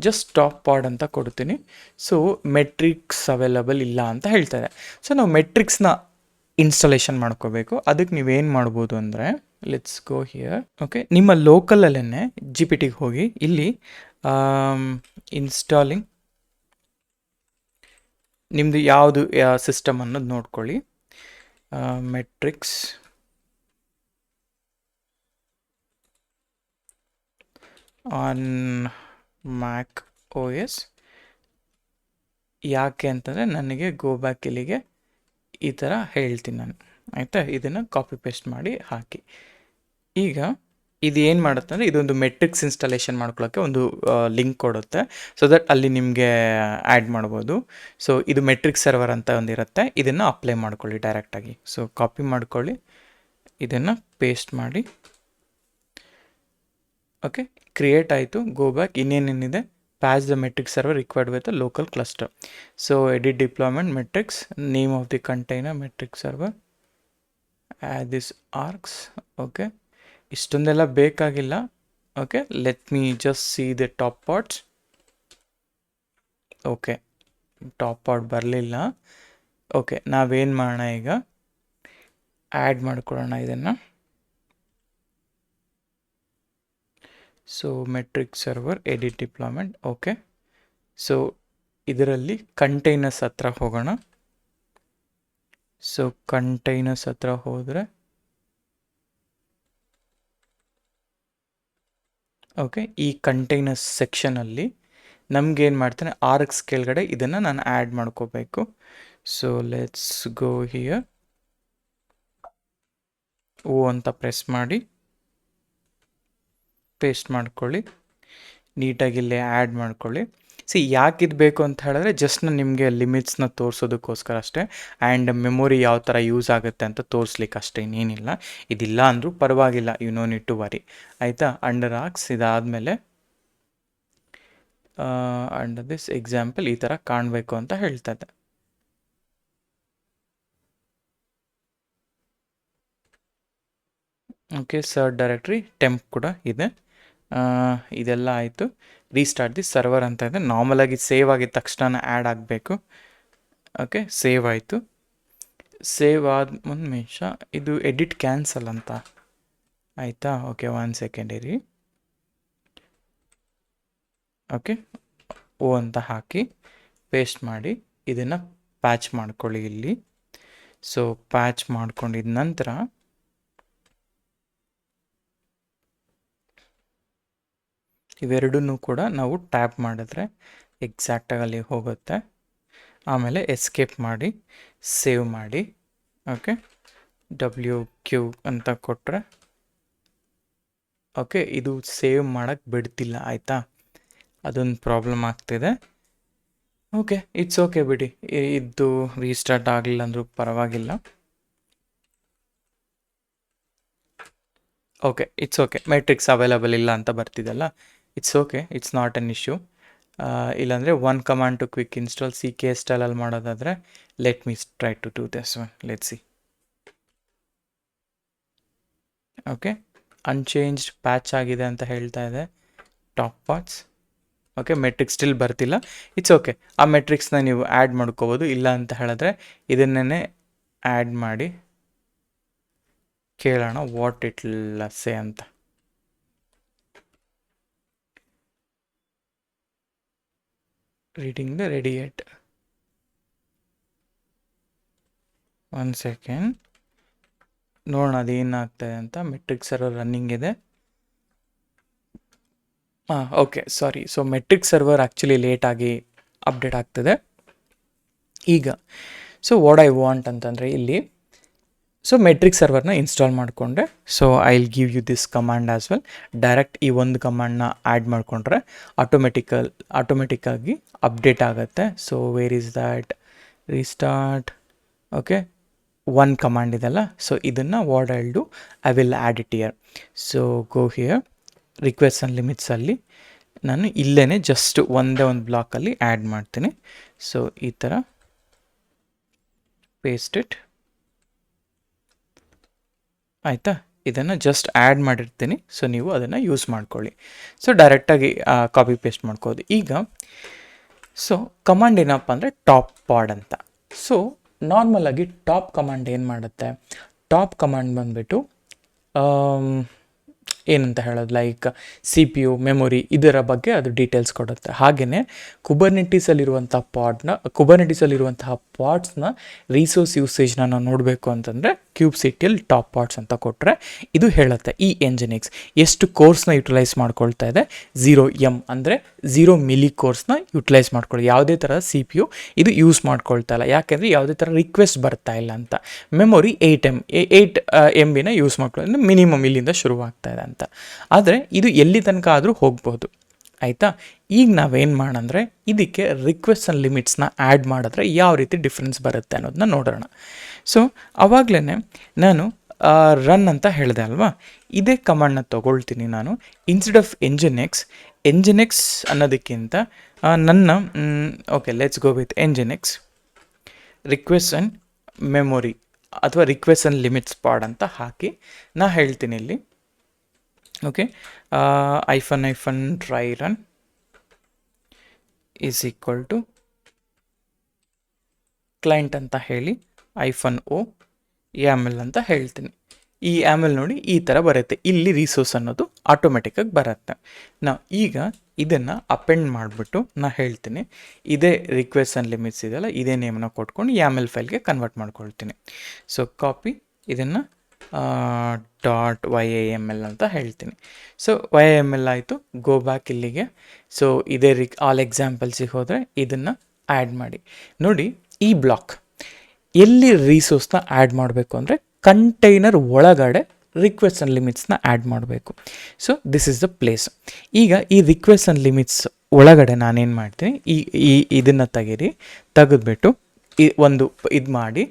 ಜಸ್ಟ್ ಸ್ಟಾಪ್ ಪಾಡ್ ಅಂತ ಕೊಡ್ತೀನಿ. ಸೊ ಮೆಟ್ರಿಕ್ಸ್ ಅವೈಲಬಲ್ ಇಲ್ಲ ಅಂತ ಹೇಳ್ತಾರೆ. ಸೊ ನಾವು ಮೆಟ್ರಿಕ್ಸ್ನ ಇನ್ಸ್ಟಾಲೇಷನ್ ಮಾಡ್ಕೋಬೇಕು. ಅದಕ್ಕೆ ನೀವೇನು ಮಾಡ್ಬೋದು ಅಂದರೆ ಲೆಟ್ಸ್ ಗೋ ಹಿಯರ್. ಓಕೆ, ನಿಮ್ಮ ಲೋಕಲಲ್ಲೇ GPT ಹೋಗಿ ಇಲ್ಲಿ ಇನ್ಸ್ಟಾಲಿಂಗ್ ನಿಮ್ಮದು ಯಾವುದು ಸಿಸ್ಟಮ್ ಅನ್ನೋದು ನೋಡ್ಕೊಳ್ಳಿ. Metrics on Mac OS. ಯಾಕೆ ಅಂತಂದರೆ ನನಗೆ ಗೋ ಬ್ಯಾಕ್ ಇಲ್ಲಿಗೆ ಈ ಥರ ಹೇಳ್ತೀನಿ ನಾನು, ಆಯಿತಾ. ಇದನ್ನು ಕಾಪಿ ಪೇಸ್ಟ್ ಮಾಡಿ ಹಾಕಿ. ಈಗ ಇದು ಏನು ಮಾಡುತ್ತೆ ಅಂದರೆ ಇದೊಂದು ಮೆಟ್ರಿಕ್ಸ್ ಇನ್ಸ್ಟಾಲೇಷನ್ ಮಾಡ್ಕೊಳ್ಳೋಕ್ಕೆ ಒಂದು ಲಿಂಕ್ ಕೊಡುತ್ತೆ. ಸೊ ದಟ್ ಅಲ್ಲಿ ನಿಮಗೆ ಆ್ಯಡ್ ಮಾಡ್ಬೋದು. ಸೊ ಇದು ಮೆಟ್ರಿಕ್ಸ್ ಸರ್ವರ್ ಅಂತ ಒಂದಿರುತ್ತೆ, ಇದನ್ನು ಅಪ್ಲೈ ಮಾಡ್ಕೊಳ್ಳಿ ಡೈರೆಕ್ಟಾಗಿ. ಸೊ ಕಾಪಿ ಮಾಡ್ಕೊಳ್ಳಿ, ಇದನ್ನು ಪೇಸ್ಟ್ ಮಾಡಿ. ಓಕೆ, ಕ್ರಿಯೇಟ್ ಆಯಿತು. Go back. ಇನ್ನೇನೇನಿದೆ, patch the metric server required with a local cluster. So edit deployment metrics, name of the container metric server, add this args. Okay, ಇಷ್ಟೊಂದೆಲ್ಲ ಬೇಕಾಗಿಲ್ಲ. Okay, let me just C the top parts. Okay, top part ಬರಲಿಲ್ಲ. Okay, ನಾವೇನು ಮಾಡೋಣ, ಈಗ add ಮಾಡ್ಕೊಳ್ಳೋಣ ಇದನ್ನು. So metric server edit deployment. Okay, so ಇದರಲ್ಲಿ containers ಹತ್ರ ಹೋಗೋಣ. ಸೊ ಕಂಟೈನರ್ಸ್ ಹತ್ರ ಹೋದರೆ ಓಕೆ, ಈ ಕಂಟೈನರ್ಸ್ ಸೆಕ್ಷನಲ್ಲಿ ನಮಗೇನು ಮಾಡ್ತಾನೆ, ಆರ್ಕ್ಸ್ ಕೆಳಗಡೆ ಇದನ್ನು ನಾನು ಆ್ಯಡ್ ಮಾಡ್ಕೋಬೇಕು. So let's go here. O ಅಂತ ಪ್ರೆಸ್ ಮಾಡಿ ಪೇಸ್ಟ್ ಮಾಡ್ಕೊಳ್ಳಿ, ನೀಟಾಗಿ ಇಲ್ಲೇ ಆ್ಯಡ್ ಮಾಡ್ಕೊಳ್ಳಿ. ಯಾಕೆ ಇದು ಬೇಕು ಅಂತ ಹೇಳಿದ್ರೆ ಜಸ್ಟ್ ನಾನು ನಿಮಗೆ ಲಿಮಿಟ್ಸ್ನ ತೋರಿಸೋದಕ್ಕೋಸ್ಕರ ಅಷ್ಟೇ. ಆ್ಯಂಡ್ ಮೆಮೊರಿ ಯಾವ ಥರ ಯೂಸ್ ಆಗುತ್ತೆ ಅಂತ ತೋರಿಸ್ಲಿಕ್ಕೆ ಅಷ್ಟೇ, ಇನ್ನೇನಿಲ್ಲ. ಇದಿಲ್ಲ ಅಂದರೂ ಪರವಾಗಿಲ್ಲ, you no need to worry, ಆಯಿತಾ. ಅಂಡರ್ ಆರ್ಕ್ಸ್ ಇದಾದಮೇಲೆ ಅಂಡರ್ ದಿಸ್ ಎಕ್ಸಾಂಪಲ್ ಈ ಥರ ಕಾಣಬೇಕು ಅಂತ ಹೇಳ್ತಾ ಇದ್ದೆ. ಓಕೆ, ಸರ್ಚ್ ಡೈರೆಕ್ಟ್ರಿ ಟೆಂಪ್ ಕೂಡ ಇದೆ. ಇದೆಲ್ಲ ಆಯಿತು. ರೀಸ್ಟಾರ್ಟ್ ದಿ ಸರ್ವರ್ ಅಂತ ಇದೆ. ನಾರ್ಮಲಾಗಿ ಸೇವ್ ಆಗಿದ ತಕ್ಷಣ ಆ್ಯಡ್ ಆಗಬೇಕು. ಓಕೆ, ಸೇವ್ ಆಯಿತು. ಸೇವ್ ಆದ ಒಂದು ನಿಮಿಷ, ಇದು ಎಡಿಟ್ ಕ್ಯಾನ್ಸಲ್ ಅಂತ ಆಯಿತಾ. ಓಕೆ, 1 ಸೆಕೆಂಡ್ ಇರಿ. ಓಕೆ, ಓ ಅಂತ ಹಾಕಿ ಪೇಸ್ಟ್ ಮಾಡಿ ಇದನ್ನು ಪ್ಯಾಚ್ ಮಾಡ್ಕೊಳ್ಳಿ ಇಲ್ಲಿ. ಸೊ ಪ್ಯಾಚ್ ಮಾಡ್ಕೊಂಡಿದ ನಂತರ ಇವೆರಡನ್ನೂ ಕೂಡ ನಾವು ಟ್ಯಾಪ್ ಮಾಡಿದ್ರೆ ಎಕ್ಸಾಕ್ಟಾಗಿ ಅಲ್ಲಿ ಹೋಗುತ್ತೆ. ಆಮೇಲೆ ಎಸ್ಕೇಪ್ ಮಾಡಿ ಸೇವ್ ಮಾಡಿ. ಓಕೆ, WQ ಅಂತ ಕೊಟ್ಟರೆ ಓಕೆ, ಇದು ಸೇವ್ ಮಾಡೋಕ್ಕೆ ಬಿಡ್ತಿಲ್ಲ ಆಯಿತಾ, ಅದೊಂದು ಪ್ರಾಬ್ಲಮ್ ಆಗ್ತಿದೆ. ಓಕೆ, ಇಟ್ಸ್ ಓಕೆ ಬಿಡಿ, ಇದು ರೀಸ್ಟಾರ್ಟ್ ಆಗಲಿಲ್ಲ ಅಂದರೂ ಪರವಾಗಿಲ್ಲ. Okay, it's okay, metrics available ಇಲ್ಲ ಅಂತ ಬರ್ತಿದೆಲ್ಲ, it's okay, it's not an issue. ಇಲ್ಲಾಂದರೆ 1 command to quick install CK ಸ್ಟೈಲಲ್ಲಿ ಮಾಡೋದಾದರೆ let me try to do this one. Let see. Okay, unchanged patch ಆಗಿದೆ ಅಂತ ಹೇಳ್ತಾ ಇದೆ top parts. Okay, metrics still ಬರ್ತಿಲ್ಲ, ಇಟ್ಸ್ ಓಕೆ. ಆ ಮೆಟ್ರಿಕ್ಸ್ನ ನೀವು ಆ್ಯಡ್ ಮಾಡ್ಕೋಬೋದು. ಇಲ್ಲ ಅಂತ ಹೇಳಿದ್ರೆ ಇದನ್ನೇ ಆ್ಯಡ್ ಮಾಡಿ ಕೇಳೋಣ ವಾಟ್ ಇಟ್ ಸೇ ಅಂತ. Reading the radiate. 1 ಸೆಕೆಂಡ್ ನೋಡೋಣ ಅದೇನಾಗ್ತದೆ ಅಂತ. ಮೆಟ್ರಿಕ್ ಸರ್ವರ್ ರನ್ನಿಂಗ್ ಇದೆ. Okay, sorry. So metric server actually ಲೇಟಾಗಿ ಅಪ್ಡೇಟ್ ಆಗ್ತದೆ ಈಗ. ಸೊ ವಾಟ್ ಐ ವಾಂಟ್ ಅಂತಂದರೆ ಇಲ್ಲಿ, ಸೊ ಮೆಟ್ರಿಕ್ ಸರ್ವರ್ನ ಇನ್ಸ್ಟಾಲ್ ಮಾಡಿಕೊಂಡೆ. So I will give you this command as well. Direct ಈ ಒಂದು ಕಮಾಂಡ್ನ ಆ್ಯಡ್ ಮಾಡಿಕೊಂಡ್ರೆ ಆಟೋಮೆಟಿಕ್ಕಾಗಿ ಅಪ್ಡೇಟ್ ಆಗುತ್ತೆ. So where is that? Restart. Okay, 1 command ಇದೆಲ್ಲ. ಸೊ ಇದನ್ನು what I will do, I will add it here. So go here, request and ಲಿಮಿಟ್ಸಲ್ಲಿ ನಾನು ಇಲ್ಲೇ ಜಸ್ಟ್ ಒಂದೇ ಒಂದು ಬ್ಲಾಕಲ್ಲಿ ಆ್ಯಡ್ ಮಾಡ್ತೀನಿ. ಸೊ ಈ ಥರ ಪೇಸ್ಟ್ ಇಟ್. ಆಯಿತಾ, ಇದನ್ನು ಜಸ್ಟ್ ಆ್ಯಡ್ ಮಾಡಿರ್ತೀನಿ. ಸೊ ನೀವು ಅದನ್ನು ಯೂಸ್ ಮಾಡ್ಕೊಳ್ಳಿ. ಸೊ ಡೈರೆಕ್ಟಾಗಿ ಕಾಪಿ ಪೇಸ್ಟ್ ಮಾಡ್ಕೋದು. ಈಗ ಸೊ ಕಮಾಂಡ್ ಏನಪ್ಪ ಅಂದರೆ ಟಾಪ್ ಪಾಡ್ ಅಂತ. ಸೊ ನಾರ್ಮಲಾಗಿ ಟಾಪ್ ಕಮಾಂಡ್ ಏನು ಮಾಡುತ್ತೆ? ಟಾಪ್ ಕಮಾಂಡ್ ಬಂದುಬಿಟ್ಟು ಏನಂತ ಹೇಳೋದು, ಲೈಕ್ CPU, ಮೆಮೊರಿ ಇದರ ಬಗ್ಗೆ ಅದು ಡೀಟೇಲ್ಸ್ ಕೊಡುತ್ತೆ. ಹಾಗೆಯೇ ಕುಬರ್ನೆಟೀಸಲ್ಲಿರುವಂತಹ ಪಾಡ್ಸ್ನ ರಿಸೋರ್ಸ್ ಯೂಸೇಜ್ನ ನಾವು ನೋಡಬೇಕು ಅಂತಂದರೆ kubectl ಟಾಪ್ ಪಾಡ್ಸ್ ಅಂತ ಕೊಟ್ಟರೆ ಇದು ಹೇಳುತ್ತೆ ಈ ಎಂಜಿನಿಕ್ಸ್ ಎಷ್ಟು ಕೋರ್ಸ್ನ ಯುಟಿಲೈಸ್ ಮಾಡ್ಕೊಳ್ತಾ ಇದೆ. 0M ಅಂದರೆ 0 ಮಿಲಿ ಕೋರ್ಸ್ನ ಯುಟಿಲೈಸ್ ಮಾಡ್ಕೊಳ್ಳಿ. ಯಾವುದೇ ಥರದ CPU ಇದು ಯೂಸ್ ಮಾಡ್ಕೊಳ್ತಾ ಇಲ್ಲ, ಯಾಕೆಂದರೆ ಯಾವುದೇ ಥರ ರಿಕ್ವೆಸ್ಟ್ ಬರ್ತಾ ಇಲ್ಲ ಅಂತ. ಮೆಮೊರಿ 8 MB ಯೂಸ್ ಮಾಡ್ಕೊಳ್ಳಿ, ಮಿನಿಮಮ್ ಇಲ್ಲಿಂದ ಶುರುವಾಗ್ತಾ ಇದೆ ಅಂತ. ಆದರೆ ಇದು ಎಲ್ಲಿ ತನಕ ಆದರೂ ಹೋಗ್ಬೋದು. ಆಯಿತಾ, ಈಗ ನಾವೇನು ಮಾಡಂದರೆ ಇದಕ್ಕೆ ರಿಕ್ವೆಸ್ಟ್ ಆ್ಯಂಡ್ ಲಿಮಿಟ್ಸ್ನ ಆ್ಯಡ್ ಮಾಡಿದ್ರೆ ಯಾವ ರೀತಿ ಡಿಫ್ರೆನ್ಸ್ ಬರುತ್ತೆ ಅನ್ನೋದನ್ನ ನೋಡೋಣ. ಸೊ ಆವಾಗಲೇ ನಾನು ರನ್ ಅಂತ ಹೇಳಿದೆ ಅಲ್ವಾ, ಇದೇ ಕಮಾಂಡ್ನ ತೊಗೊಳ್ತೀನಿ ನಾನು. ಇನ್ಸ್ಟೆಡ್ ಆಫ್ ಎಂಜಿನೆಕ್ಸ್ ಅನ್ನೋದಕ್ಕಿಂತ ನನ್ನ okay, let's go with nginx request and memory ಅಥವಾ ರಿಕ್ವೆಸ್ಟ್ ಆ್ಯಂಡ್ ಲಿಮಿಟ್ಸ್ ಪಾಡ್ ಅಂತ ಹಾಕಿ ನಾ ಹೇಳ್ತೀನಿ ಇಲ್ಲಿ. Okay, -try run is equal to client ಅಂತ ಹೇಳಿ -o YAML ಅಂತ ಹೇಳ್ತೀನಿ. ಈ YAML ನೋಡಿ ಈ ಥರ ಬರುತ್ತೆ. ಇಲ್ಲಿ ರಿಸೋರ್ಸ್ ಅನ್ನೋದು ಆಟೋಮೆಟಿಕ್ಕಾಗಿ ಬರುತ್ತೆ. ನಾವು ಈಗ ಇದನ್ನು ಅಪೆಂಡ್ ಮಾಡಿಬಿಟ್ಟು ನಾ ಹೇಳ್ತೀನಿ ಇದೇ ರಿಕ್ವೆಸ್ಟ್ ಆ್ಯಂಡ್ ಲಿಮಿಟ್ಸ್ ಇದೆಯಲ್ಲ, ಇದೇ ನೇಮನ್ನ ಕೊಟ್ಕೊಂಡು YAML ಫೈಲ್ಗೆ ಕನ್ವರ್ಟ್ ಮಾಡ್ಕೊಳ್ತೀನಿ. ಸೊ ಕಾಪಿ ಇದನ್ನು .yaml ಅಂತ ಹೇಳ್ತೀನಿ. ಸೊ YAML ಆಯಿತು. ಗೋ ಬ್ಯಾಕ್ ಇಲ್ಲಿಗೆ. ಸೊ ಇದೇ ಆಲ್ ಎಕ್ಸಾಂಪಲ್ಸಿಗೆ ಹೋದರೆ ಇದನ್ನು ಆ್ಯಡ್ ಮಾಡಿ. ನೋಡಿ ಈ ಬ್ಲಾಕ್ ಎಲ್ಲಿ ರಿಸೋರ್ಸ್ನ ಆ್ಯಡ್ ಮಾಡಬೇಕು ಅಂದರೆ ಕಂಟೈನರ್ ಒಳಗಡೆ ರಿಕ್ವೆಸ್ಟ್ ಆ್ಯಂಡ್ ಲಿಮಿಟ್ಸ್ನ ಆ್ಯಡ್ ಮಾಡಬೇಕು. So this is the place. ಈಗ ಈ ರಿಕ್ವೆಸ್ಟ್ ಆ್ಯಂಡ್ ಲಿಮಿಟ್ಸ್ ಒಳಗಡೆ ನಾನೇನು ಮಾಡ್ತೀನಿ, ಇದನ್ನು ತೆಗೆದುಬಿಟ್ಟು ಒಂದು ಇದು ಮಾಡಿ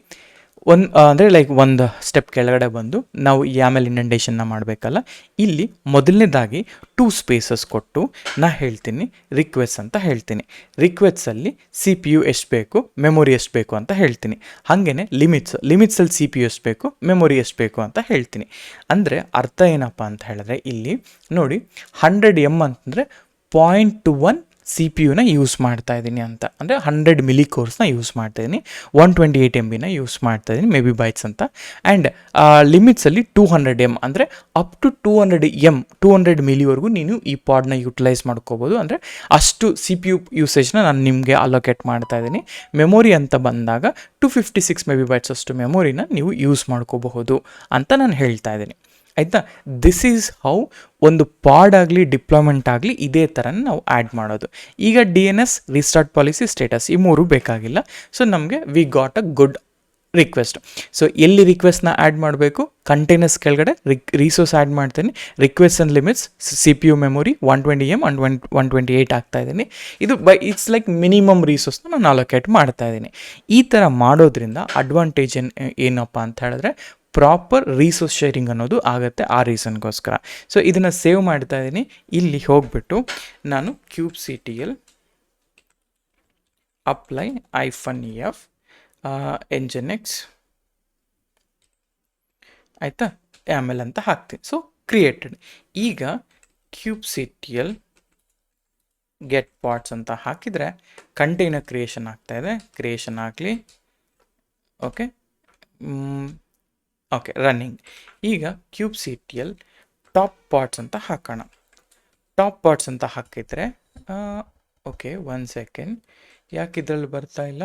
ಅಂದರೆ ಲೈಕ್ ಒಂದು ಸ್ಟೆಪ್ ಕೆಳಗಡೆ ಬಂದು ನಾವು YAML ಇಂಡೆಂಟೇಷನ್ನ ಮಾಡಬೇಕಲ್ಲ, ಇಲ್ಲಿ ಮೊದಲನೇದಾಗಿ 2 ಸ್ಪೇಸಸ್ ಕೊಟ್ಟು ನಾ ಹೇಳ್ತೀನಿ ರಿಕ್ವೆಸ್ಟ್ ಅಂತ ಹೇಳ್ತೀನಿ. ರಿಕ್ವೆಸ್ಟಲ್ಲಿ CPU ಎಷ್ಟು ಬೇಕು, ಮೆಮೊರಿ ಎಷ್ಟು ಬೇಕು ಅಂತ ಹೇಳ್ತೀನಿ. ಹಾಗೆಯೇ ಲಿಮಿಟ್ಸಲ್ಲಿ CPU ಎಷ್ಟು ಬೇಕು, ಮೆಮೊರಿ ಎಷ್ಟು ಬೇಕು ಅಂತ ಹೇಳ್ತೀನಿ. ಅಂದರೆ ಅರ್ಥ ಏನಪ್ಪ ಅಂತ ಹೇಳಿದ್ರೆ ಇಲ್ಲಿ ನೋಡಿ 100M ಅಂತಂದರೆ 0.21 ಸಿ ಪಿ ಯುನ ಯೂಸ್ ಮಾಡ್ತಾ ಇದ್ದೀನಿ ಅಂತ, ಅಂದರೆ 100 ಮಿಲಿ ಕೋರ್ಸ್ನ ಯೂಸ್ ಮಾಡ್ತಾ ಇದ್ದೀನಿ, 128 MB ಯೂಸ್ ಮಾಡ್ತಾ ಇದ್ದೀನಿ, ಮೇ ಬಿ ಬೈಟ್ಸ್ ಅಂತ. ಆ್ಯಂಡ್ ಲಿಮಿಟ್ಸಲ್ಲಿ 200 M, ಅಂದರೆ ಅಪ್ ಟು 200 ಮಿಲಿವರೆಗೂ ನೀನು ಈ ಪಾಡ್ನ ಯುಟಿಲೈಸ್ ಮಾಡ್ಕೋಬೋದು. ಅಂದರೆ ಅಷ್ಟು ಸಿ ಪಿ ಯು ಯೂಸೇಜ್ನ ನಾನು ನಿಮಗೆ ಅಲೋಕೇಟ್ ಮಾಡ್ತಾ ಇದ್ದೀನಿ. ಮೆಮೊರಿ ಅಂತ ಬಂದಾಗ 256 MB ಅಷ್ಟು ಮೆಮೊರಿನ ನೀವು ಯೂಸ್ ಮಾಡ್ಕೋಬಹುದು ಅಂತ ನಾನು ಹೇಳ್ತಾ ಇದ್ದೀನಿ, ಆಯಿತಾ. ದಿಸ್ ಈಸ್ ಹೌ ಒಂದು ಪಾಡ್ ಆಗಲಿ ಡಿಪ್ಲಾಯ್ಮೆಂಟ್ ಆಗಲಿ ಇದೇ ಥರ ನಾವು ಆ್ಯಡ್ ಮಾಡೋದು. ಈಗ DNS, ರೀಸ್ಟಾರ್ಟ್ ಪಾಲಿಸಿ, ಸ್ಟೇಟಸ್ ಈ ಮೂರು ಬೇಕಾಗಿಲ್ಲ. ಸೊ ನಮಗೆ we got a good request. So ಎಲ್ಲಿ ರಿಕ್ವೆಸ್ಟ್ನ ಆ್ಯಡ್ ಮಾಡಬೇಕು, ಕಂಟೈನರ್ಸ್ ಕೆಳಗಡೆ ರಿಸೋರ್ಸ್ ಆ್ಯಡ್ ಮಾಡ್ತೀನಿ, request and limits C P you memory 120 M and 128 ಆಗ್ತಾ ಇದ್ದೀನಿ. ಇದು ಇಟ್ಸ್ ಲೈಕ್ ಮಿನಿಮಮ್ ರಿಸೋರ್ಸ್ನ ನಾನು ಅಲೋಕೇಟ್ ಮಾಡ್ತಾ ಇದ್ದೀನಿ. ಈ ಥರ ಮಾಡೋದ್ರಿಂದ ಅಡ್ವಾಂಟೇಜ್ ಏನಪ್ಪ ಅಂತ ಹೇಳಿದ್ರೆ ಪ್ರಾಪರ್ ರಿಸೋರ್ಸ್ ಶೇರಿಂಗ್ ಅನ್ನೋದು ಆಗುತ್ತೆ. ಆ ರೀಸನ್ಗೋಸ್ಕರ ಸೊ ಇದನ್ನು ಸೇವ್ ಮಾಡ್ತಾ ಇದ್ದೀನಿ. ಇಲ್ಲಿ ಹೋಗ್ಬಿಟ್ಟು ನಾನು kubectl ಅಪ್ಲೈ -f nginx ಆಯಿತಾ ಆಮೇಲೆ ಅಂತ ಹಾಕ್ತೀನಿ. So created. ಈಗ kubectl ಗೆಟ್ ಪಾಡ್ಸ್ ಅಂತ ಹಾಕಿದರೆ ಕಂಟೈನರ್ ಕ್ರಿಯೇಷನ್ ಆಗ್ತಾಯಿದೆ. ಕ್ರಿಯೇಷನ್ ಆಗಲಿ. Okay okay running. ಈಗ kubectl ಟಾಪ್ ಪಾಡ್ಸ್ ಅಂತ ಹಾಕೋಣ. ಟಾಪ್ ಪಾಡ್ಸ್ ಅಂತ ಹಾಕಿದರೆ ಓಕೆ 1 ಸೆಕೆಂಡ್, ಯಾಕೆ ಇದರಲ್ಲಿ ಬರ್ತಾ ಇಲ್ಲ?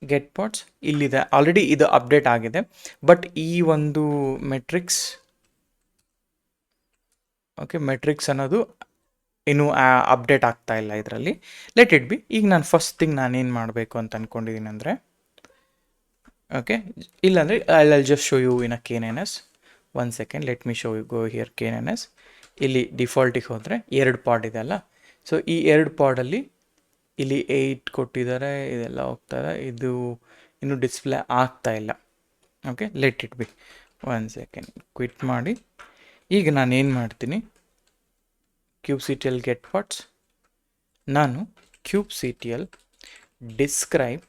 ಗೆಟ್ ಪಾಡ್ಸ್ ಇಲ್ಲಿದೆ, ಆಲ್ರೆಡಿ ಇದು ಅಪ್ಡೇಟ್ ಆಗಿದೆ. ಬಟ್ ಈ ಒಂದು ಮೆಟ್ರಿಕ್ಸ್ ಅನ್ನೋದು ಇನ್ನೂ ಅಪ್ಡೇಟ್ ಆಗ್ತಾ ಇಲ್ಲ ಇದರಲ್ಲಿ. Let it B. ಈಗ ನಾನು ಫಸ್ಟ್ ಥಿಂಗ್ ನಾನೇನು ಮಾಡಬೇಕು ಅಂತ ಅಂದ್ಕೊಂಡಿದ್ದೀನಿ ಅಂದರೆ, ಓಕೆ ಇಲ್ಲಾಂದರೆ I just show you in a KNS. 1 second, let me show you go here KNS. ಇಲ್ಲಿ ಡಿಫಾಲ್ಟಿಗೆ ಹೋದರೆ 2 ಪಾಡ್ ಇದೆ ಅಲ್ಲ. ಸೊ ಈ 2 ಪಾಡಲ್ಲಿ ಇಲ್ಲಿ 8 ಕೊಟ್ಟಿದ್ದಾರೆ, ಇದೆಲ್ಲ ಹೋಗ್ತಾರೆ, ಇದು ಇನ್ನೂ ಡಿಸ್ಪ್ಲೇ ಆಗ್ತಾ ಇಲ್ಲ. Okay let it be. 1 second quit ಮಾಡಿ. ಈಗ ನಾನು ಏನು ಮಾಡ್ತೀನಿ, kubectl ಗೆಟ್ ಪಾಡ್ಸ್, ನಾನು kubectl describe,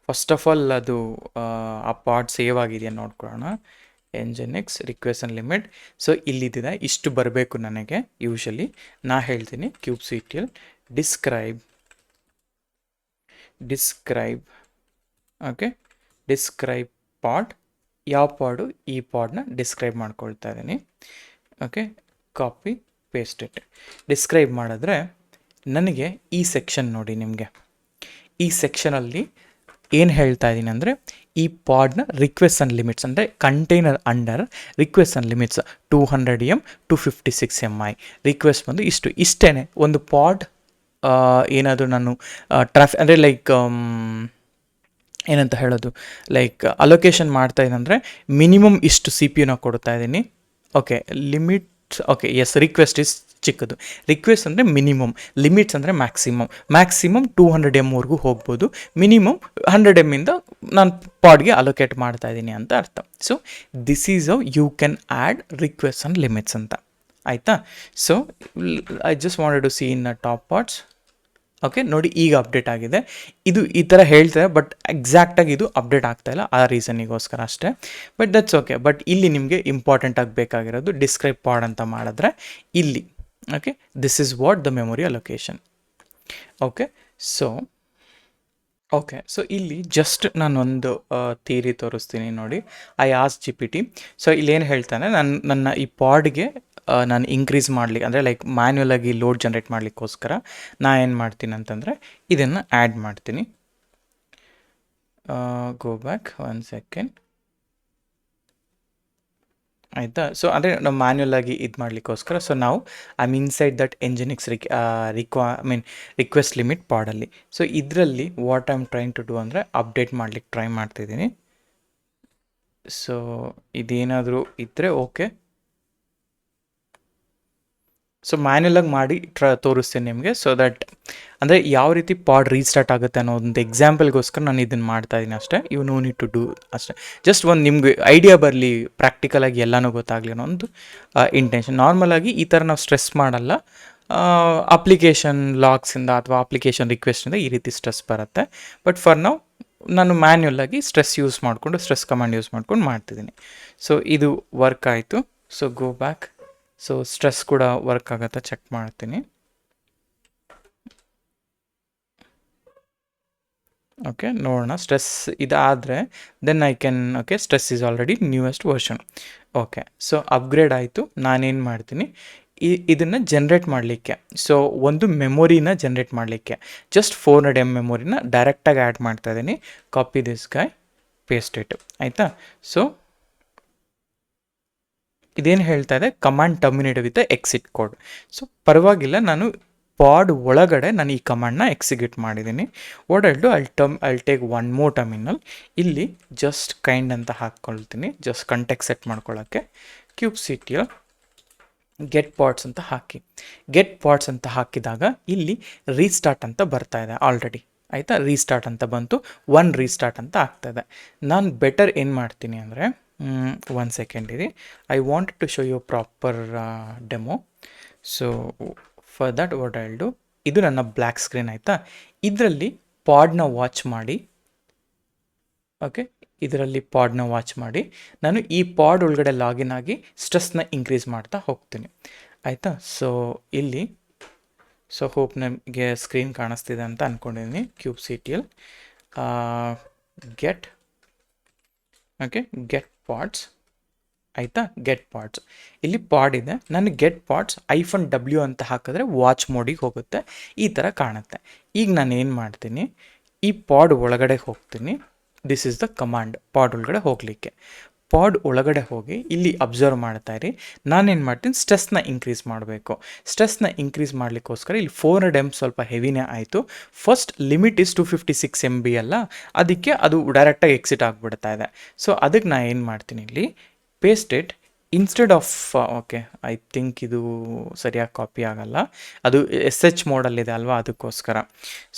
first of all ಅದು ಆ ಪಾಡ್ ಸೇವ್ ಆಗಿದೆಯಾ ನೋಡ್ಕೊಳ್ಳೋಣ. nginx request and limit. So ಇಲ್ಲಿದ್ದಿದೆ, ಇಷ್ಟು ಬರಬೇಕು ನನಗೆ. ಯೂಶಲಿ ನಾ ಹೇಳ್ತೀನಿ kubectl describe okay describe pod. ಯಾವ ಪಾಡು? ಈ ಪಾಡ್ನ ಡಿಸ್ಕ್ರೈಬ್ ಮಾಡ್ಕೊಳ್ತಾ ಇದ್ದೀನಿ. Okay copy paste it. Describe ಮಾಡಿದ್ರೆ ನನಗೆ ಈ ಸೆಕ್ಷನ್ ನೋಡಿ, ನಿಮಗೆ ಈ ಸೆಕ್ಷನಲ್ಲಿ ಏನು ಹೇಳ್ತಾ ಇದ್ದೀನಿ ಅಂದರೆ, ಈ ಪಾಡ್ನ ರಿಕ್ವೆಸ್ಟ್ ಆ್ಯಂಡ್ ಲಿಮಿಟ್ಸ್, ಅಂದರೆ container under request and limits 200 M 256 MI request ಬಂದು ಇಷ್ಟೇ. ಒಂದು ಪಾಡ್ ಏನಾದರೂ ನಾನು ಅಂದರೆ ಲೈಕ್ ಏನಂತ ಹೇಳೋದು, ಲೈಕ್ ಅಲೋಕೇಶನ್ ಮಾಡ್ತಾಯಿದ್ದೀನಿ ಅಂದರೆ ಮಿನಿಮಮ್ ಇಷ್ಟು ಸಿ ಪಿ ಯುನ ಕೊಡ್ತಾ ಇದ್ದೀನಿ. Okay limit, okay yes, request is ಚಿಕ್ಕದು. ರಿಕ್ವೆಸ್ಟ್ ಅಂದರೆ ಮಿನಿಮಮ್, ಲಿಮಿಟ್ಸ್ ಅಂದರೆ ಮ್ಯಾಕ್ಸಿಮಮ್ 200 M ವರೆಗೂ ಹೋಗ್ಬೋದು. ಮಿನಿಮಮ್ 100 M ಇಂದ ನಾನು ಪಾಡ್ಗೆ ಅಲೋಕೇಟ್ ಮಾಡ್ತಾ ಇದ್ದೀನಿ ಅಂತ ಅರ್ಥ. So this is how you can add request and limits ಅಂತ, ಆಯಿತಾ. So I just wanted to see in top pods. Okay ನೋಡಿ ಈಗ ಅಪ್ಡೇಟ್ ಆಗಿದೆ. ಇದು ಈ ಥರ ಹೇಳ್ತಾರೆ, ಬಟ್ ಎಕ್ಸಾಕ್ಟಾಗಿ ಇದು ಅಪ್ಡೇಟ್ ಆಗ್ತಾಯಿಲ್ಲ, ಆ ರೀಸನಿಗೋಸ್ಕರ ಅಷ್ಟೇ. But that's okay. ಬಟ್ ಇಲ್ಲಿ ನಿಮಗೆ ಇಂಪಾರ್ಟೆಂಟಾಗಿ ಬೇಕಾಗಿರೋದು ಡಿಸ್ಕ್ರೈಬ್ ಪಾಡ್ ಅಂತ ಮಾಡಿದ್ರೆ ಇಲ್ಲಿ okay this is what the memory allocation. Okay so ಇಲ್ಲಿ ಜಸ್ಟ್ ನಾನೊಂದು ಥಿಯರಿ ತೋರಿಸ್ತೀನಿ ನೋಡಿ. I as GPT. ಸೊ ಇಲ್ಲೇನು ಹೇಳ್ತಾನೆ, ನನ್ನ ಈ ಪಾಡ್ಗೆ ನಾನು ಇನ್ಕ್ರೀಸ್ ಮಾಡಲಿಕ್ಕೆ, ಅಂದರೆ ಲೈಕ್ ಮ್ಯಾನ್ಯುಯಲಾಗಿ ಲೋಡ್ ಜನ್ರೇಟ್ ಮಾಡಲಿಕ್ಕೋಸ್ಕರ ನಾ ಏನು ಮಾಡ್ತೀನಿ ಅಂತಂದರೆ ಇದನ್ನು ಆ್ಯಡ್ ಮಾಡ್ತೀನಿ. ಗೋ ಬ್ಯಾಕ್ 1 ಸೆಕೆಂಡ್, ಆಯಿತಾ. ಸೊ ಅಂದರೆ ನಾವು ಮ್ಯಾನ್ಯುಯಲಾಗಿ ಇದು ಮಾಡಲಿಕ್ಕೋಸ್ಕರ, ಸೊ ನಾವು I mean inside that nginx request limit ಪಾಡಲ್ಲಿ. ಸೊ ಇದರಲ್ಲಿ what I am trying to do ಅಂದರೆ ಅಪ್ಡೇಟ್ ಮಾಡಲಿಕ್ಕೆ ಟ್ರೈ ಮಾಡ್ತಿದ್ದೀನಿ. ಸೊ ಇದೇನಾದರೂ ಇದ್ದರೆ ಓಕೆ. ಸೊ ಮ್ಯಾನ್ಯುಯಲಾಗಿ ಮಾಡಿ ತೋರಿಸ್ತೀನಿ ನಿಮಗೆ. ಸೊ ದಟ್ ಅಂದರೆ ಯಾವ ರೀತಿ ಪಾಡ್ ರೀಸ್ಟಾರ್ಟ್ ಆಗುತ್ತೆ ಅನ್ನೋ ಒಂದು ಎಕ್ಸಾಂಪಲ್ಗೋಸ್ಕರ ನಾನು ಇದನ್ನು ಮಾಡ್ತಾಯಿದ್ದೀನಿ ಅಷ್ಟೇ. You no need to do ಅಷ್ಟೇ. ಜಸ್ಟ್ ಒಂದು ನಿಮಗೆ ಐಡಿಯಾ ಬರಲಿ, ಪ್ರಾಕ್ಟಿಕಲಾಗಿ ಎಲ್ಲನೂ ಗೊತ್ತಾಗಲಿ ಅನ್ನೋ ಒಂದು ಇಂಟೆನ್ಷನ್. ನಾರ್ಮಲಾಗಿ ಈ ಥರ ನಾವು ಸ್ಟ್ರೆಸ್ ಮಾಡಲ್ಲ. ಅಪ್ಲಿಕೇಶನ್ ಲಾಗ್ಸಿಂದ ಅಥವಾ ಅಪ್ಲಿಕೇಶನ್ ರಿಕ್ವೆಸ್ಟಿಂದ ಈ ರೀತಿ ಸ್ಟ್ರೆಸ್ ಬರುತ್ತೆ. ಬಟ್ ಫಾರ್ ನಾವು ನಾನು ಮ್ಯಾನ್ಯುಯಲಾಗಿ ಸ್ಟ್ರೆಸ್ ಕಮಾಂಡ್ ಯೂಸ್ ಮಾಡ್ಕೊಂಡು ಮಾಡ್ತಿದ್ದೀನಿ. ಸೊ ಇದು ವರ್ಕ್ ಆಯಿತು. So go back. So stress ಕೂಡ ವರ್ಕ್ ಆಗುತ್ತೆ, ಚೆಕ್ ಮಾಡ್ತೀನಿ. ಓಕೆ, ನೋಡೋಣ. ಸ್ಟ್ರೆಸ್ ಇದಾದರೆ then I can, okay, stress is already newest version. Okay, so upgrade ಆಯಿತು. ನಾನೇನು ಮಾಡ್ತೀನಿ, ಇದನ್ನು ಜನ್ರೇಟ್ ಮಾಡಲಿಕ್ಕೆ, ಸೊ ಒಂದು ಮೆಮೊರಿನ ಜನ್ರೇಟ್ ಮಾಡಲಿಕ್ಕೆ ಜಸ್ಟ್ 400 M ಮೆಮೊರಿನ ಡೈರೆಕ್ಟಾಗಿ ಆ್ಯಡ್ ಮಾಡ್ತಾ ಇದ್ದೀನಿ. Copy this guy, paste it, ಆಯಿತಾ? ಸೊ ಇದೇನು ಹೇಳ್ತಾ ಇದೆ, command terminate with exit code. So ಪರವಾಗಿಲ್ಲ, ನಾನು ಪಾಡ್ ಒಳಗಡೆ ನಾನು ಈ ಕಮಾಂಡ್ನ ಎಕ್ಸಿಕ್ಯೂಟ್ ಮಾಡಿದ್ದೀನಿ. What I'll do, I'll take one more terminal. ಇಲ್ಲಿ ಜಸ್ಟ್ ಕೈಂಡ್ ಅಂತ ಹಾಕ್ಕೊಳ್ತೀನಿ, ಜಸ್ಟ್ ಕಂಟೆಕ್ಟ್ ಸೆಟ್ ಮಾಡ್ಕೊಳ್ಳೋಕ್ಕೆ. ಕ್ಯೂಬ್ಸಿಟಿಯ ಗೆಟ್ ಪಾಡ್ಸ್ ಅಂತ ಹಾಕಿ. ಗೆಟ್ ಪಾಡ್ಸ್ ಅಂತ ಹಾಕಿದಾಗ ಇಲ್ಲಿ ರೀಸ್ಟಾರ್ಟ್ ಅಂತ ಬರ್ತಾ ಇದೆ ಆಲ್ರೆಡಿ, ಆಯಿತಾ? ರೀಸ್ಟಾರ್ಟ್ ಅಂತ ಬಂತು, ಒನ್ ರೀಸ್ಟಾರ್ಟ್ ಅಂತ ಆಗ್ತಾಯಿದೆ. ನಾನು ಬೆಟರ್ ಏನು ಮಾಡ್ತೀನಿ ಅಂದರೆ, 1 ಸೆಕೆಂಡ್ ಇರಿ, I want to show you proper demo. So for that what I'll do, ಇದು ನನ್ನ ಬ್ಲ್ಯಾಕ್ ಸ್ಕ್ರೀನ್, ಆಯಿತಾ? ಇದರಲ್ಲಿ ಪಾಡ್ನ ವಾಚ್ ಮಾಡಿ. ಓಕೆ, ಇದರಲ್ಲಿ ಪಾಡ್ನ ವಾಚ್ ಮಾಡಿ ನಾನು ಈ ಪಾಡ್ ಒಳಗಡೆ ಲಾಗಿನ್ ಆಗಿ ಸ್ಟ್ರೆಸ್ನ ಇನ್ಕ್ರೀಸ್ ಮಾಡ್ತಾ ಹೋಗ್ತೀನಿ, ಆಯಿತಾ? ಸೊ ಇಲ್ಲಿ, ಸೊ ಹೋಪ್ ನಮಗೆ ಸ್ಕ್ರೀನ್ ಕಾಣಿಸ್ತಿದೆ ಅಂತ ಅಂದ್ಕೊಂಡಿದ್ದೀನಿ. ಕ್ಯೂಬ್ಸಿಟಿಯಲ್ಲಿ ಗೆಟ್, ಓಕೆ, ಗೆಟ್ ಪಾಡ್ಸ್, ಆಯಿತಾ? ಗೆಟ್ ಪಾಡ್ಸ್, ಇಲ್ಲಿ ಪಾಡ್ ಇದೆ. ನಾನು ಗೆಟ್ ಪಾಡ್ಸ್ -W ಅಂತ ಹಾಕಿದ್ರೆ ವಾಚ್ ಮೋಡಿಗೆ ಹೋಗುತ್ತೆ, ಈ ಥರ ಕಾಣುತ್ತೆ. ಈಗ ನಾನು ಏನು ಮಾಡ್ತೀನಿ, ಈ ಪಾಡ್ ಒಳಗಡೆ ಹೋಗ್ತೀನಿ. ದಿಸ್ ಈಸ್ ದ ಕಮಾಂಡ್, ಪಾಡ್ ಒಳಗಡೆ ಹೋಗಲಿಕ್ಕೆ. ಪಾಡ್ ಒಳಗಡೆ ಹೋಗಿ ಇಲ್ಲಿ ಅಬ್ಸರ್ವ್ ಮಾಡ್ತಾ ಇರಿ. ನಾನೇನು ಮಾಡ್ತೀನಿ, ಸ್ಟ್ರೆಸ್ನ ಇನ್ಕ್ರೀಸ್ ಮಾಡಬೇಕು. ಸ್ಟ್ರೆಸ್ನ ಇನ್ಕ್ರೀಸ್ ಮಾಡಲಿಕ್ಕೋಸ್ಕರ ಇಲ್ಲಿ 400 M ಸ್ವಲ್ಪ ಹೆವಿನೇ ಆಯಿತು. ಫಸ್ಟ್ ಲಿಮಿಟ್ ಇಸ್ 256 MB ಅಲ್ಲ, ಅದಕ್ಕೆ ಅದು ಡೈರೆಕ್ಟಾಗಿ ಎಕ್ಸಿಟ್ ಆಗಿಬಿಡ್ತಾ ಇದೆ. ಸೊ ಅದಕ್ಕೆ ನಾನು ಏನು ಮಾಡ್ತೀನಿ, ಇಲ್ಲಿ paste it instead of, okay, I think ಇದು ಸರಿಯಾಗಿ ಕಾಪಿ ಆಗಲ್ಲ, ಅದು SH ಮೋಡಲ್ಲಿದೆ ಅಲ್ವಾ, ಅದಕ್ಕೋಸ್ಕರ.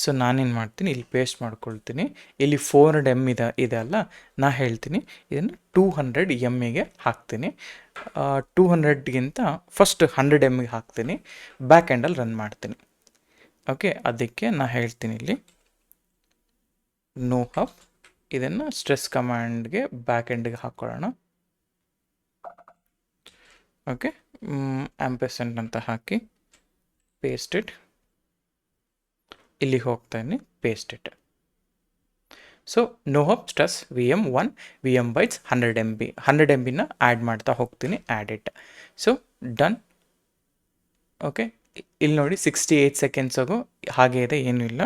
ಸೊ ನಾನೇನು ಮಾಡ್ತೀನಿ, ಇಲ್ಲಿ ಪೇಸ್ಟ್ ಮಾಡ್ಕೊಳ್ತೀನಿ. ಇಲ್ಲಿ 400 M ಇದೆ ಅಲ್ಲ, ನಾ ಹೇಳ್ತೀನಿ ಇದನ್ನು 200 Mಗೆ ಹಾಕ್ತೀನಿ. 200ಗಿಂತ ಫಸ್ಟ್ 100 Mಗೆ ಹಾಕ್ತೀನಿ, ಬ್ಯಾಕ್ ಎಂಡಲ್ಲಿ ರನ್ ಮಾಡ್ತೀನಿ. ಓಕೆ, ಅದಕ್ಕೆ ನಾ ಹೇಳ್ತೀನಿ ಇಲ್ಲಿ ನೋ ಹಬ್, ಇದನ್ನು ಸ್ಟ್ರೆಸ್ ಕಮಾಂಡ್ಗೆ ಬ್ಯಾಕ್ ಎಂಡ್ಗೆ ಹಾಕ್ಕೊಳ್ಳೋಣ. ಓಕೆ, ಆಂಪರ್ಸೆಂಟ್ ಅಂತ ಹಾಕಿ ಪೇಸ್ಟ್ ಇಟ್, ಇಲ್ಲಿ ಹೋಗ್ತಾಯಿನಿ, paste it. So nohup stress VM1 VM bytes 100 MB, 100 MBನ ಆ್ಯಡ್ ಮಾಡ್ತಾ ಹೋಗ್ತೀನಿ, add it. So done. Okay, ಇಲ್ಲಿ ನೋಡಿ 68 ಸೆಕೆಂಡ್ಸಾಗು ಹಾಗೆ ಇದೆ, ಏನೂ ಇಲ್ಲ.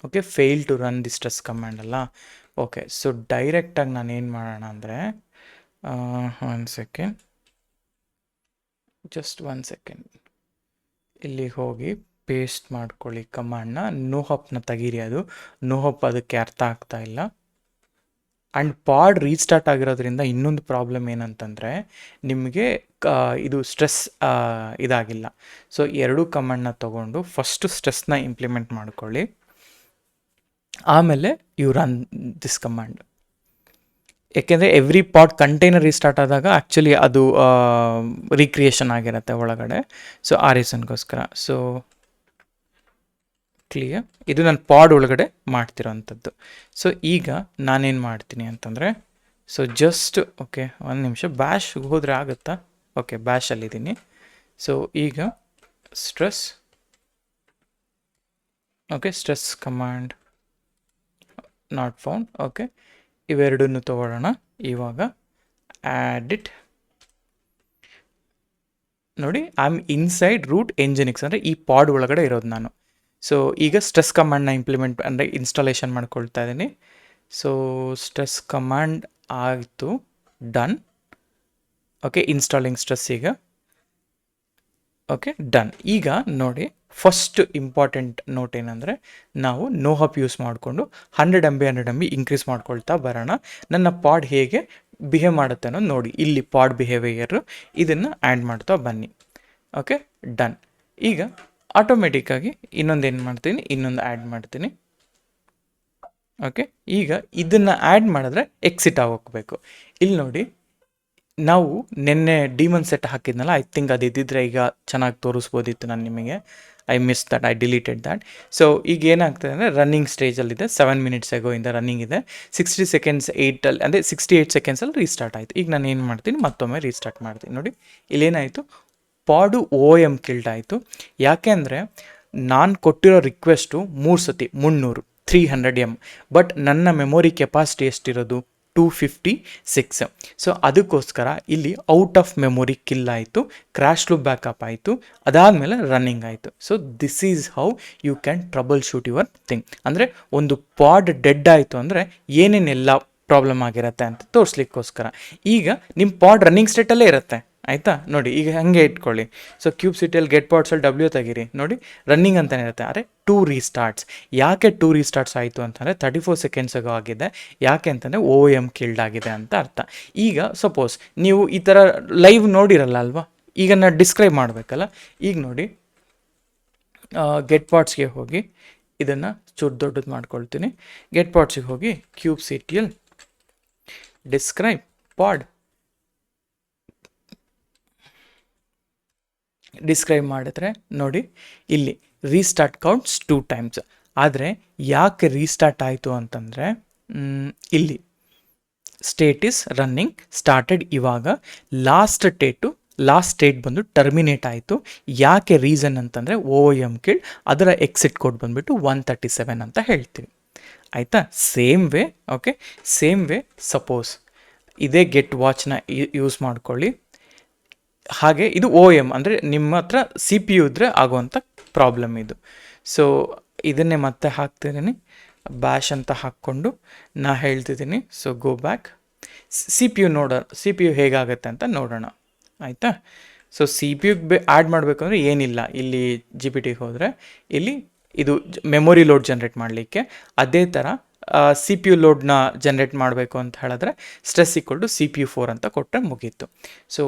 Okay, fail to run the stress command ಅಲ್ಲ. ಓಕೆ, ಸೊ ಡೈರೆಕ್ಟಾಗಿ ನಾನು ಏನು ಮಾಡೋಣ ಅಂದರೆ, 1 ಸೆಕೆಂಡ್, ಜಸ್ಟ್ 1 ಸೆಕೆಂಡ್, ಇಲ್ಲಿ ಹೋಗಿ ಪೇಸ್ಟ್ ಮಾಡ್ಕೊಳ್ಳಿ ಕಮಾಂಡ್ನ. ನೋ ಹಪ್ನ ತೆಗೀರಿ, ಅದು ನೋ ಹಪ್ ಅದಕ್ಕೆ ಅರ್ಥ ಆಗ್ತಾ ಇಲ್ಲ. ಆ್ಯಂಡ್ ಪಾಡ್ ರೀಸ್ಟಾರ್ಟ್ ಆಗಿರೋದ್ರಿಂದ ಇನ್ನೊಂದು ಪ್ರಾಬ್ಲಮ್ ಏನಂತಂದರೆ, ನಿಮಗೆ ಇದು ಸ್ಟ್ರೆಸ್ ಇದಾಗಿಲ್ಲ. ಸೊ ಎರಡೂ ಕಮಾಂಡ್ನ ತೊಗೊಂಡು ಫಸ್ಟು ಸ್ಟ್ರೆಸ್ನ ಇಂಪ್ಲಿಮೆಂಟ್ ಮಾಡ್ಕೊಳ್ಳಿ, ಆಮೇಲೆ ಯು ರನ್ ದಿಸ್ ಕಮಾಂಡ್. ಏಕೆಂದರೆ ಎವ್ರಿ ಪಾಡ್ ಕಂಟೈನರ್ ರೀಸ್ಟಾರ್ಟ್ ಆದಾಗ ಆ್ಯಕ್ಚುಲಿ ಅದು ರೀಕ್ರಿಯೇಷನ್ ಆಗಿರುತ್ತೆ ಒಳಗಡೆ. ಸೊ ಆ ರೀಸನ್ಗೋಸ್ಕರ. ಸೊ ಕ್ಲಿಯರ್, ಇದು ನಾನು ಪಾಡ್ ಒಳಗಡೆ ಮಾಡ್ತಿರೋವಂಥದ್ದು. ಸೊ ಈಗ ನಾನೇನು ಮಾಡ್ತೀನಿ ಅಂತಂದರೆ, ಸೊ ಜಸ್ಟ್, ಓಕೆ, ಒಂದು ನಿಮಿಷ, ಬ್ಯಾಶ್ ಹೋದರೆ ಆಗುತ್ತಾ? ಓಕೆ, ಬ್ಯಾಶಲ್ಲಿದ್ದೀನಿ. ಸೊ ಈಗ stress, okay, stress command not found. Okay, ಇವೆರಡನ್ನು ತೊಗೊಳ್ಳೋಣ. ಇವಾಗ ಆ್ಯಡ್ ಇಟ್, ನೋಡಿ ಐ ಆಮ್ ಇನ್ಸೈಡ್ ರೂಟ್ ಎಂಜಿನಿಕ್ಸ್, ಅಂದರೆ ಈ ಪಾಡ್ ಒಳಗಡೆ ಇರೋದು ನಾನು. ಸೊ ಈಗ ಸ್ಟ್ರೆಸ್ ಕಮಾಂಡ್ನ ಇಂಪ್ಲಿಮೆಂಟ್ ಅಂದರೆ ಇನ್ಸ್ಟಾಲೇಷನ್ ಮಾಡ್ಕೊಳ್ತಾ ಇದ್ದೀನಿ. ಸೊ ಸ್ಟ್ರೆಸ್ ಕಮಾಂಡ್ ಆಯಿತು, ಡನ್. ಓಕೆ, ಇನ್ಸ್ಟಾಲಿಂಗ್ ಸ್ಟ್ರೆಸ್ ಈಗ. Okay, done. ಈಗ ನೋಡಿ, ಫಸ್ಟ್ ಇಂಪಾರ್ಟೆಂಟ್ ನೋಟ್ ಏನಂದರೆ, ನಾವು ನೋ ಹಪ್ ಯೂಸ್ ಮಾಡಿಕೊಂಡು 100 MB ಇನ್ಕ್ರೀಸ್ ಮಾಡ್ಕೊಳ್ತಾ ಬರೋಣ. ನನ್ನ ಪಾಡ್ ಹೇಗೆ ಬಿಹೇವ್ ಮಾಡುತ್ತೆ ಅನ್ನೋದು ನೋಡಿ. ಇಲ್ಲಿ ಪಾಡ್ ಬಿಹೇವಿಯರು, ಇದನ್ನು ಆ್ಯಡ್ ಮಾಡ್ತಾ ಬನ್ನಿ. Okay, done. ಈಗ ಆಟೋಮೆಟಿಕ್ಕಾಗಿ ಇನ್ನೊಂದೇನು ಮಾಡ್ತೀನಿ, ಇನ್ನೊಂದು ಆ್ಯಡ್ ಮಾಡ್ತೀನಿ. ಓಕೆ, ಈಗ ಇದನ್ನು ಆ್ಯಡ್ ಮಾಡಿದ್ರೆ ಎಕ್ಸಿಟ್ ಆಗೋಗ್ಬೇಕು. ಇಲ್ಲಿ ನೋಡಿ, ನಾವು ನಿನ್ನೆ ಡಿಮನ್ ಸೆಟ್ ಹಾಕಿದ್ನಲ್ಲ, ಐ ಥಿಂಕ್ ಅದು ಇದ್ದಿದ್ರೆ ಈಗ ಚೆನ್ನಾಗಿ ತೋರಿಸ್ಬೋದಿತ್ತು ನಾನು ನಿಮಗೆ. I miss that, I deleted that. So ಈಗ ಏನಾಗ್ತದೆ ಅಂದರೆ, ರನ್ನಿಂಗ್ ಸ್ಟೇಜಲ್ಲಿದೆ, 7 minutes ಇಂದ ರನ್ನಿಂಗ್ ಇದೆ. 60 seconds 8 ಅಂದರೆ 68 secondsಲ್ಲಿ ರೀಸ್ಟಾರ್ಟ್ ಆಯಿತು. ಈಗ ನಾನು ಏನು ಮಾಡ್ತೀನಿ, ಮತ್ತೊಮ್ಮೆ ರೀಸ್ಟಾರ್ಟ್ ಮಾಡ್ತೀನಿ. ನೋಡಿ, ಇಲ್ಲೇನಾಯಿತು, ಪಾಡು OM ಕಿಲ್ಡ್ ಆಯಿತು. ಯಾಕೆ ಅಂದರೆ ನಾನು ಕೊಟ್ಟಿರೋ ರಿಕ್ವೆಸ್ಟು 3 ಸತಿ 300 300 ಬಟ್ ನನ್ನ ಮೆಮೊರಿ ಕೆಪಾಸಿಟಿ ಎಷ್ಟಿರೋದು 256. ಸೊ ಅದಕ್ಕೋಸ್ಕರ ಇಲ್ಲಿ ಔಟ್ ಆಫ್ ಮೆಮೊರಿ ಕಿಲ್ ಆಯಿತು, ಕ್ರ್ಯಾಶ್ ಲೂಪ್ ಬ್ಯಾಕಪ್ ಆಯಿತು, ಅದಾದಮೇಲೆ ರನ್ನಿಂಗ್ ಆಯಿತು. So this is how you can troubleshoot your thing. ಅಂದರೆ ಒಂದು ಪಾಡ್ ಡೆಡ್ ಆಯಿತು ಅಂದರೆ ಏನೇನೆಲ್ಲ ಪ್ರಾಬ್ಲಮ್ ಆಗಿರುತ್ತೆ ಅಂತ ತೋರಿಸ್ಲಿಕ್ಕೋಸ್ಕರ. ಈಗ ನಿಮ್ಮ ಪಾಡ್ ರನ್ನಿಂಗ್ ಸ್ಟೇಟಲ್ಲೇ ಇರುತ್ತೆ, ಆಯಿತಾ. ನೋಡಿ ಈಗ ಹಾಗೆ ಇಟ್ಕೊಳ್ಳಿ. ಸೊ ಕ್ಯೂಬ್ ಸಿಟಿಯಲ್ಲಿ ಗೆಟ್ ಪಾಡ್ಸಲ್ಲಿ ಡಬ್ಲ್ಯೂ ತೆಗೀರಿ, ನೋಡಿ ರನ್ನಿಂಗ್ ಅಂತಲೇ ಇರುತ್ತೆ. ಆದರೆ 2 ರೀಸ್ಟಾರ್ಟ್ಸ್. ಯಾಕೆ 2 ರೀಸ್ಟಾರ್ಟ್ಸ್ ಆಯಿತು ಅಂತಂದರೆ 34 ಸೆಕೆಂಡ್ಸಿಗೂ ಆಗಿದೆ. ಯಾಕೆ ಅಂತಂದರೆ OM ಕಿಲ್ಡ್ ಆಗಿದೆ ಅಂತ ಅರ್ಥ. ಈಗ ಸಪೋಸ್ ನೀವು ಈ ಥರ ಲೈವ್ ನೋಡಿರಲ್ಲ ಅಲ್ವಾ, ಈಗ ನಾನು ಡಿಸ್ಕ್ರೈಬ್ ಮಾಡಬೇಕಲ್ಲ. ಈಗ ನೋಡಿ ಗೆಟ್ ಪಾಡ್ಸ್ಗೆ ಹೋಗಿ ಇದನ್ನು ಚೂರು ದೊಡ್ಡದು ಮಾಡ್ಕೊಳ್ತೀನಿ. ಗೆಟ್ ಪಾಡ್ಸಿಗೆ ಹೋಗಿ ಕ್ಯೂಬ್ ಸಿಟಿಯಲ್ಲಿ ಡಿಸ್ಕ್ರೈಬ್ ಪಾಡ್ ಡಿಸ್ಕ್ರೈಬ್ ಮಾಡಿದ್ರೆ ನೋಡಿ ಇಲ್ಲಿ ರೀಸ್ಟಾರ್ಟ್ ಕೌಂಟ್ಸ್ 2 ಟೈಮ್ಸ್. ಆದರೆ ಯಾಕೆ ರೀಸ್ಟಾರ್ಟ್ ಆಯಿತು ಅಂತಂದರೆ ಇಲ್ಲಿ ಸ್ಟೇಟ್ ಇಸ್ ರನ್ನಿಂಗ್ ಸ್ಟಾರ್ಟೆಡ್, ಇವಾಗ ಲಾಸ್ಟ್ ಸ್ಟೇಟ್ ಬಂದು ಟರ್ಮಿನೇಟ್ ಆಯಿತು. ಯಾಕೆ ರೀಸನ್ ಅಂತಂದರೆ OM ಕಿಲ್ಡ್, ಅದರ ಎಕ್ಸಿಟ್ ಕೋಡ್ ಬಂದುಬಿಟ್ಟು 137 ಅಂತ ಹೇಳ್ತೀವಿ, ಆಯಿತಾ. Same way okay, same way suppose ಇದೇ ಗೆಟ್ ವಾಚ್ನ ಯೂಸ್ ಮಾಡ್ಕೊಳ್ಳಿ. ಹಾಗೆ ಇದು OM ಅಂದರೆ ನಿಮ್ಮ ಹತ್ರ CPU ಇದ್ದರೆ ಆಗುವಂಥ ಪ್ರಾಬ್ಲಮ್ ಇದು. ಸೊ ಇದನ್ನೇ ಮತ್ತೆ ಹಾಕ್ತಿದ್ದೀನಿ, ಬ್ಯಾಶ್ ಅಂತ ಹಾಕ್ಕೊಂಡು ನಾ ಹೇಳ್ತಿದ್ದೀನಿ. ಸೊ ಗೋ ಬ್ಯಾಕ್, CPU ಹೇಗಾಗುತ್ತೆ ಅಂತ ನೋಡೋಣ, ಆಯಿತಾ. ಸೊ CPU ಆ್ಯಡ್ ಮಾಡಬೇಕು ಅಂದರೆ ಏನಿಲ್ಲ, ಇಲ್ಲಿ GPT ಹೋದರೆ ಇಲ್ಲಿ ಇದು ಮೆಮೊರಿ ಲೋಡ್ ಜನ್ರೇಟ್ ಮಾಡಲಿಕ್ಕೆ. ಅದೇ ಥರ CPU ಲೋಡ್ನ ಜನ್ರೇಟ್ ಮಾಡಬೇಕು ಅಂತ ಹೇಳಿದ್ರೆ ಸ್ಟ್ರೆಸ್ ಈಕ್ವಲ್ ಟು CPU 4 ಅಂತ ಕೊಟ್ಟರೆ ಮುಗೀತು. ಸೊ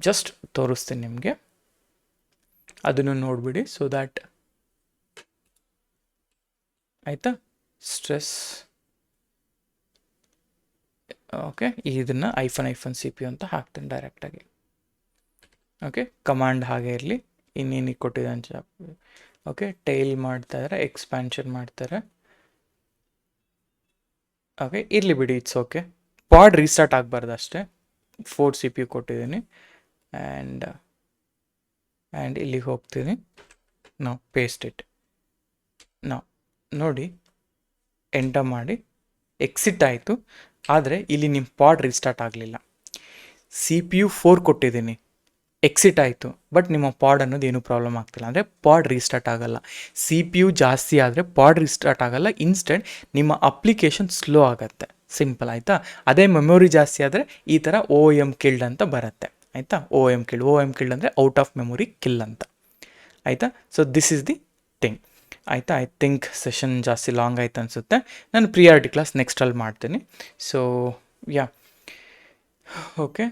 ಜಸ್ಟ್ ತೋರಿಸ್ತೀನಿ ನಿಮಗೆ, ಅದನ್ನು ನೋಡಿಬಿಡಿ. ಸೊ ದ್ಯಾಟ್ ಆಯಿತಾ, ಸ್ಟ್ರೆಸ್ ಓಕೆ. ಇದನ್ನು ಐಫನ್ CPU ಅಂತ ಹಾಕ್ತೀನಿ ಡೈರೆಕ್ಟಾಗಿ. ಓಕೆ, ಕಮಾಂಡ್ ಹಾಗೆ ಇರಲಿ. ಇನ್ನೇನಿಗೆ ಕೊಟ್ಟಿದ್ದಾನೆ ಓಕೆ, ಟೈಲ್ ಮಾಡ್ತಾಯಿದ್ದಾರೆ, ಎಕ್ಸ್ಪ್ಯಾನ್ಷನ್ ಮಾಡ್ತಾರೆ. ಓಕೆ, ಇರಲಿ ಬಿಡಿ, ಇಟ್ಸ್ ಓಕೆ. ಪಾಡ್ ರೀಸ್ಟಾರ್ಟ್ ಆಗಬಾರ್ದು ಅಷ್ಟೇ. 4 CPU ಕೊಟ್ಟಿದ್ದೀನಿ. ಆ್ಯಂಡ್ ಇಲ್ಲಿಗೆ ಹೋಗ್ತೀನಿ ನಾವು, ಪೇಸ್ಟ್ ಇಟ್ ನಾವು ನೋಡಿ, ಎಂಟರ್ ಮಾಡಿ ಎಕ್ಸಿಟ್ ಆಯಿತು. ಆದರೆ ಇಲ್ಲಿ ನಿಮ್ಮ ಪಾಡ್ ರೀಸ್ಟಾರ್ಟ್ ಆಗಲಿಲ್ಲ. CPU 4 ಕೊಟ್ಟಿದ್ದೀನಿ, ಎಕ್ಸಿಟ್ ಆಯಿತು, ಬಟ್ ನಿಮ್ಮ ಪಾಡ್ ಅನ್ನೋದು ಏನೂ ಪ್ರಾಬ್ಲಮ್ ಆಗ್ತಿಲ್ಲ. ಅಂದರೆ ಪಾಡ್ ರೀಸ್ಟಾರ್ಟ್ ಆಗೋಲ್ಲ. CPU ಜಾಸ್ತಿ ಆದರೆ ಪಾಡ್ ರೀಸ್ಟಾರ್ಟ್ ಆಗೋಲ್ಲ, ಇನ್ಸ್ಟೆಂಟ್ ನಿಮ್ಮ ಅಪ್ಲಿಕೇಶನ್ ಸ್ಲೋ ಆಗುತ್ತೆ, ಸಿಂಪಲ್, ಆಯಿತಾ. ಅದೇ ಮೆಮೊರಿ ಜಾಸ್ತಿ ಆದರೆ ಈ ಥರ OM ಕಿಲ್ಡ್ ಅಂತ ಬರುತ್ತೆ, ಆಯಿತಾ. OM ಕಿಲ್ಡ್ ಅಂದರೆ ಔಟ್ ಆಫ್ ಮೆಮೊರಿ ಕಿಲ್ ಅಂತ, ಆಯಿತಾ. So this is the thing, ಆಯಿತಾ. ಐ ಥಿಂಕ್ ಸೆಷನ್ ಜಾಸ್ತಿ ಲಾಂಗ್ ಆಯ್ತು ಅನಿಸುತ್ತೆ. ನಾನು ಪ್ರಿಯಾರಿಟಿ ಕ್ಲಾಸ್ ನೆಕ್ಸ್ಟಲ್ಲಿ ಮಾಡ್ತೀನಿ. So yeah okay.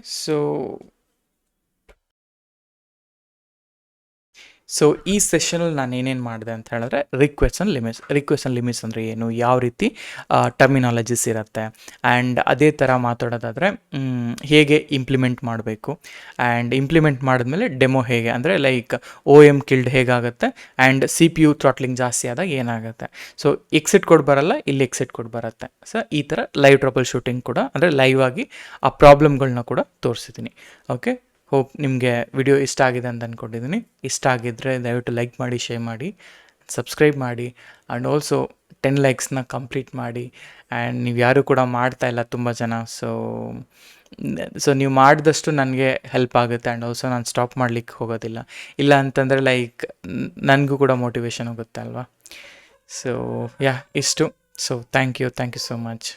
ಸೊ ಈ ಸೆಷನಲ್ಲಿ ನಾನು ಏನೇನು ಮಾಡಿದೆ ಅಂತ ಹೇಳಿದ್ರೆ, ರಿಕ್ವೆಸ್ಟ್ ಆ್ಯಂಡ್ ಲಿಮಿಟ್ಸ್ ಅಂದರೆ ಏನು, ಯಾವ ರೀತಿ ಟರ್ಮಿನಾಲಜೀಸ್ ಇರುತ್ತೆ, ಆ್ಯಂಡ್ ಅದೇ ಥರ ಮಾತಾಡೋದಾದರೆ ಹೇಗೆ ಇಂಪ್ಲಿಮೆಂಟ್ ಮಾಡಬೇಕು, ಆ್ಯಂಡ್ ಇಂಪ್ಲಿಮೆಂಟ್ ಮಾಡಿದ್ಮೇಲೆ ಡೆಮೋ ಹೇಗೆ, ಅಂದರೆ ಲೈಕ್ OM ಕಿಲ್ಡ್ ಹೇಗಾಗುತ್ತೆ, ಆ್ಯಂಡ್ CPU ಥ್ರಾಟ್ಲಿಂಗ್ ಜಾಸ್ತಿ ಆದಾಗ ಏನಾಗುತ್ತೆ. ಸೊ ಎಕ್ಸಿಟ್ ಕೋಡ್ ಬರಲ್ಲ, ಇಲ್ಲಿ ಎಕ್ಸಿಟ್ ಕೋಡ್ ಬರುತ್ತೆ. ಸೊ ಈ ಥರ ಲೈವ್ ಟ್ರಬಲ್ ಶೂಟಿಂಗ್ ಕೂಡ, ಅಂದರೆ ಲೈವ್ ಆಗಿ ಆ ಪ್ರಾಬ್ಲಮ್ಗಳನ್ನ ಕೂಡ ತೋರಿಸಿದ್ದೀನಿ. ಓಕೆ, ಹೋಪ್ ನಿಮಗೆ ವಿಡಿಯೋ ಇಷ್ಟ ಆಗಿದೆ ಅಂತ ಅಂದ್ಕೊಂಡಿದ್ದೀನಿ. ಇಷ್ಟ ಆಗಿದ್ದರೆ ದಯವಿಟ್ಟು ಲೈಕ್ ಮಾಡಿ, ಶೇರ್ ಮಾಡಿ, ಸಬ್ಸ್ಕ್ರೈಬ್ ಮಾಡಿ, ಆ್ಯಂಡ್ ಆಲ್ಸೋ 10 ಲೈಕ್ಸ್ನ ಕಂಪ್ಲೀಟ್ ಮಾಡಿ. ಆ್ಯಂಡ್ ನೀವು ಯಾರೂ ಕೂಡ ಮಾಡ್ತಾಯಿಲ್ಲ ತುಂಬ ಜನ. ಸೊ ನೀವು ಮಾಡಿದಷ್ಟು ನನಗೆ ಹೆಲ್ಪ್ ಆಗುತ್ತೆ, ಆ್ಯಂಡ್ ಆಲ್ಸೋ ನಾನು ಸ್ಟಾಪ್ ಮಾಡಲಿಕ್ಕೆ ಹೋಗೋದಿಲ್ಲ. ಇಲ್ಲ ಅಂತಂದರೆ ಲೈಕ್ ನನಗೂ ಕೂಡ ಮೋಟಿವೇಶನ್ ಹೋಗುತ್ತೆ ಅಲ್ವಾ. ಸೊ ಯಾ ಇಷ್ಟು. So thank you so much.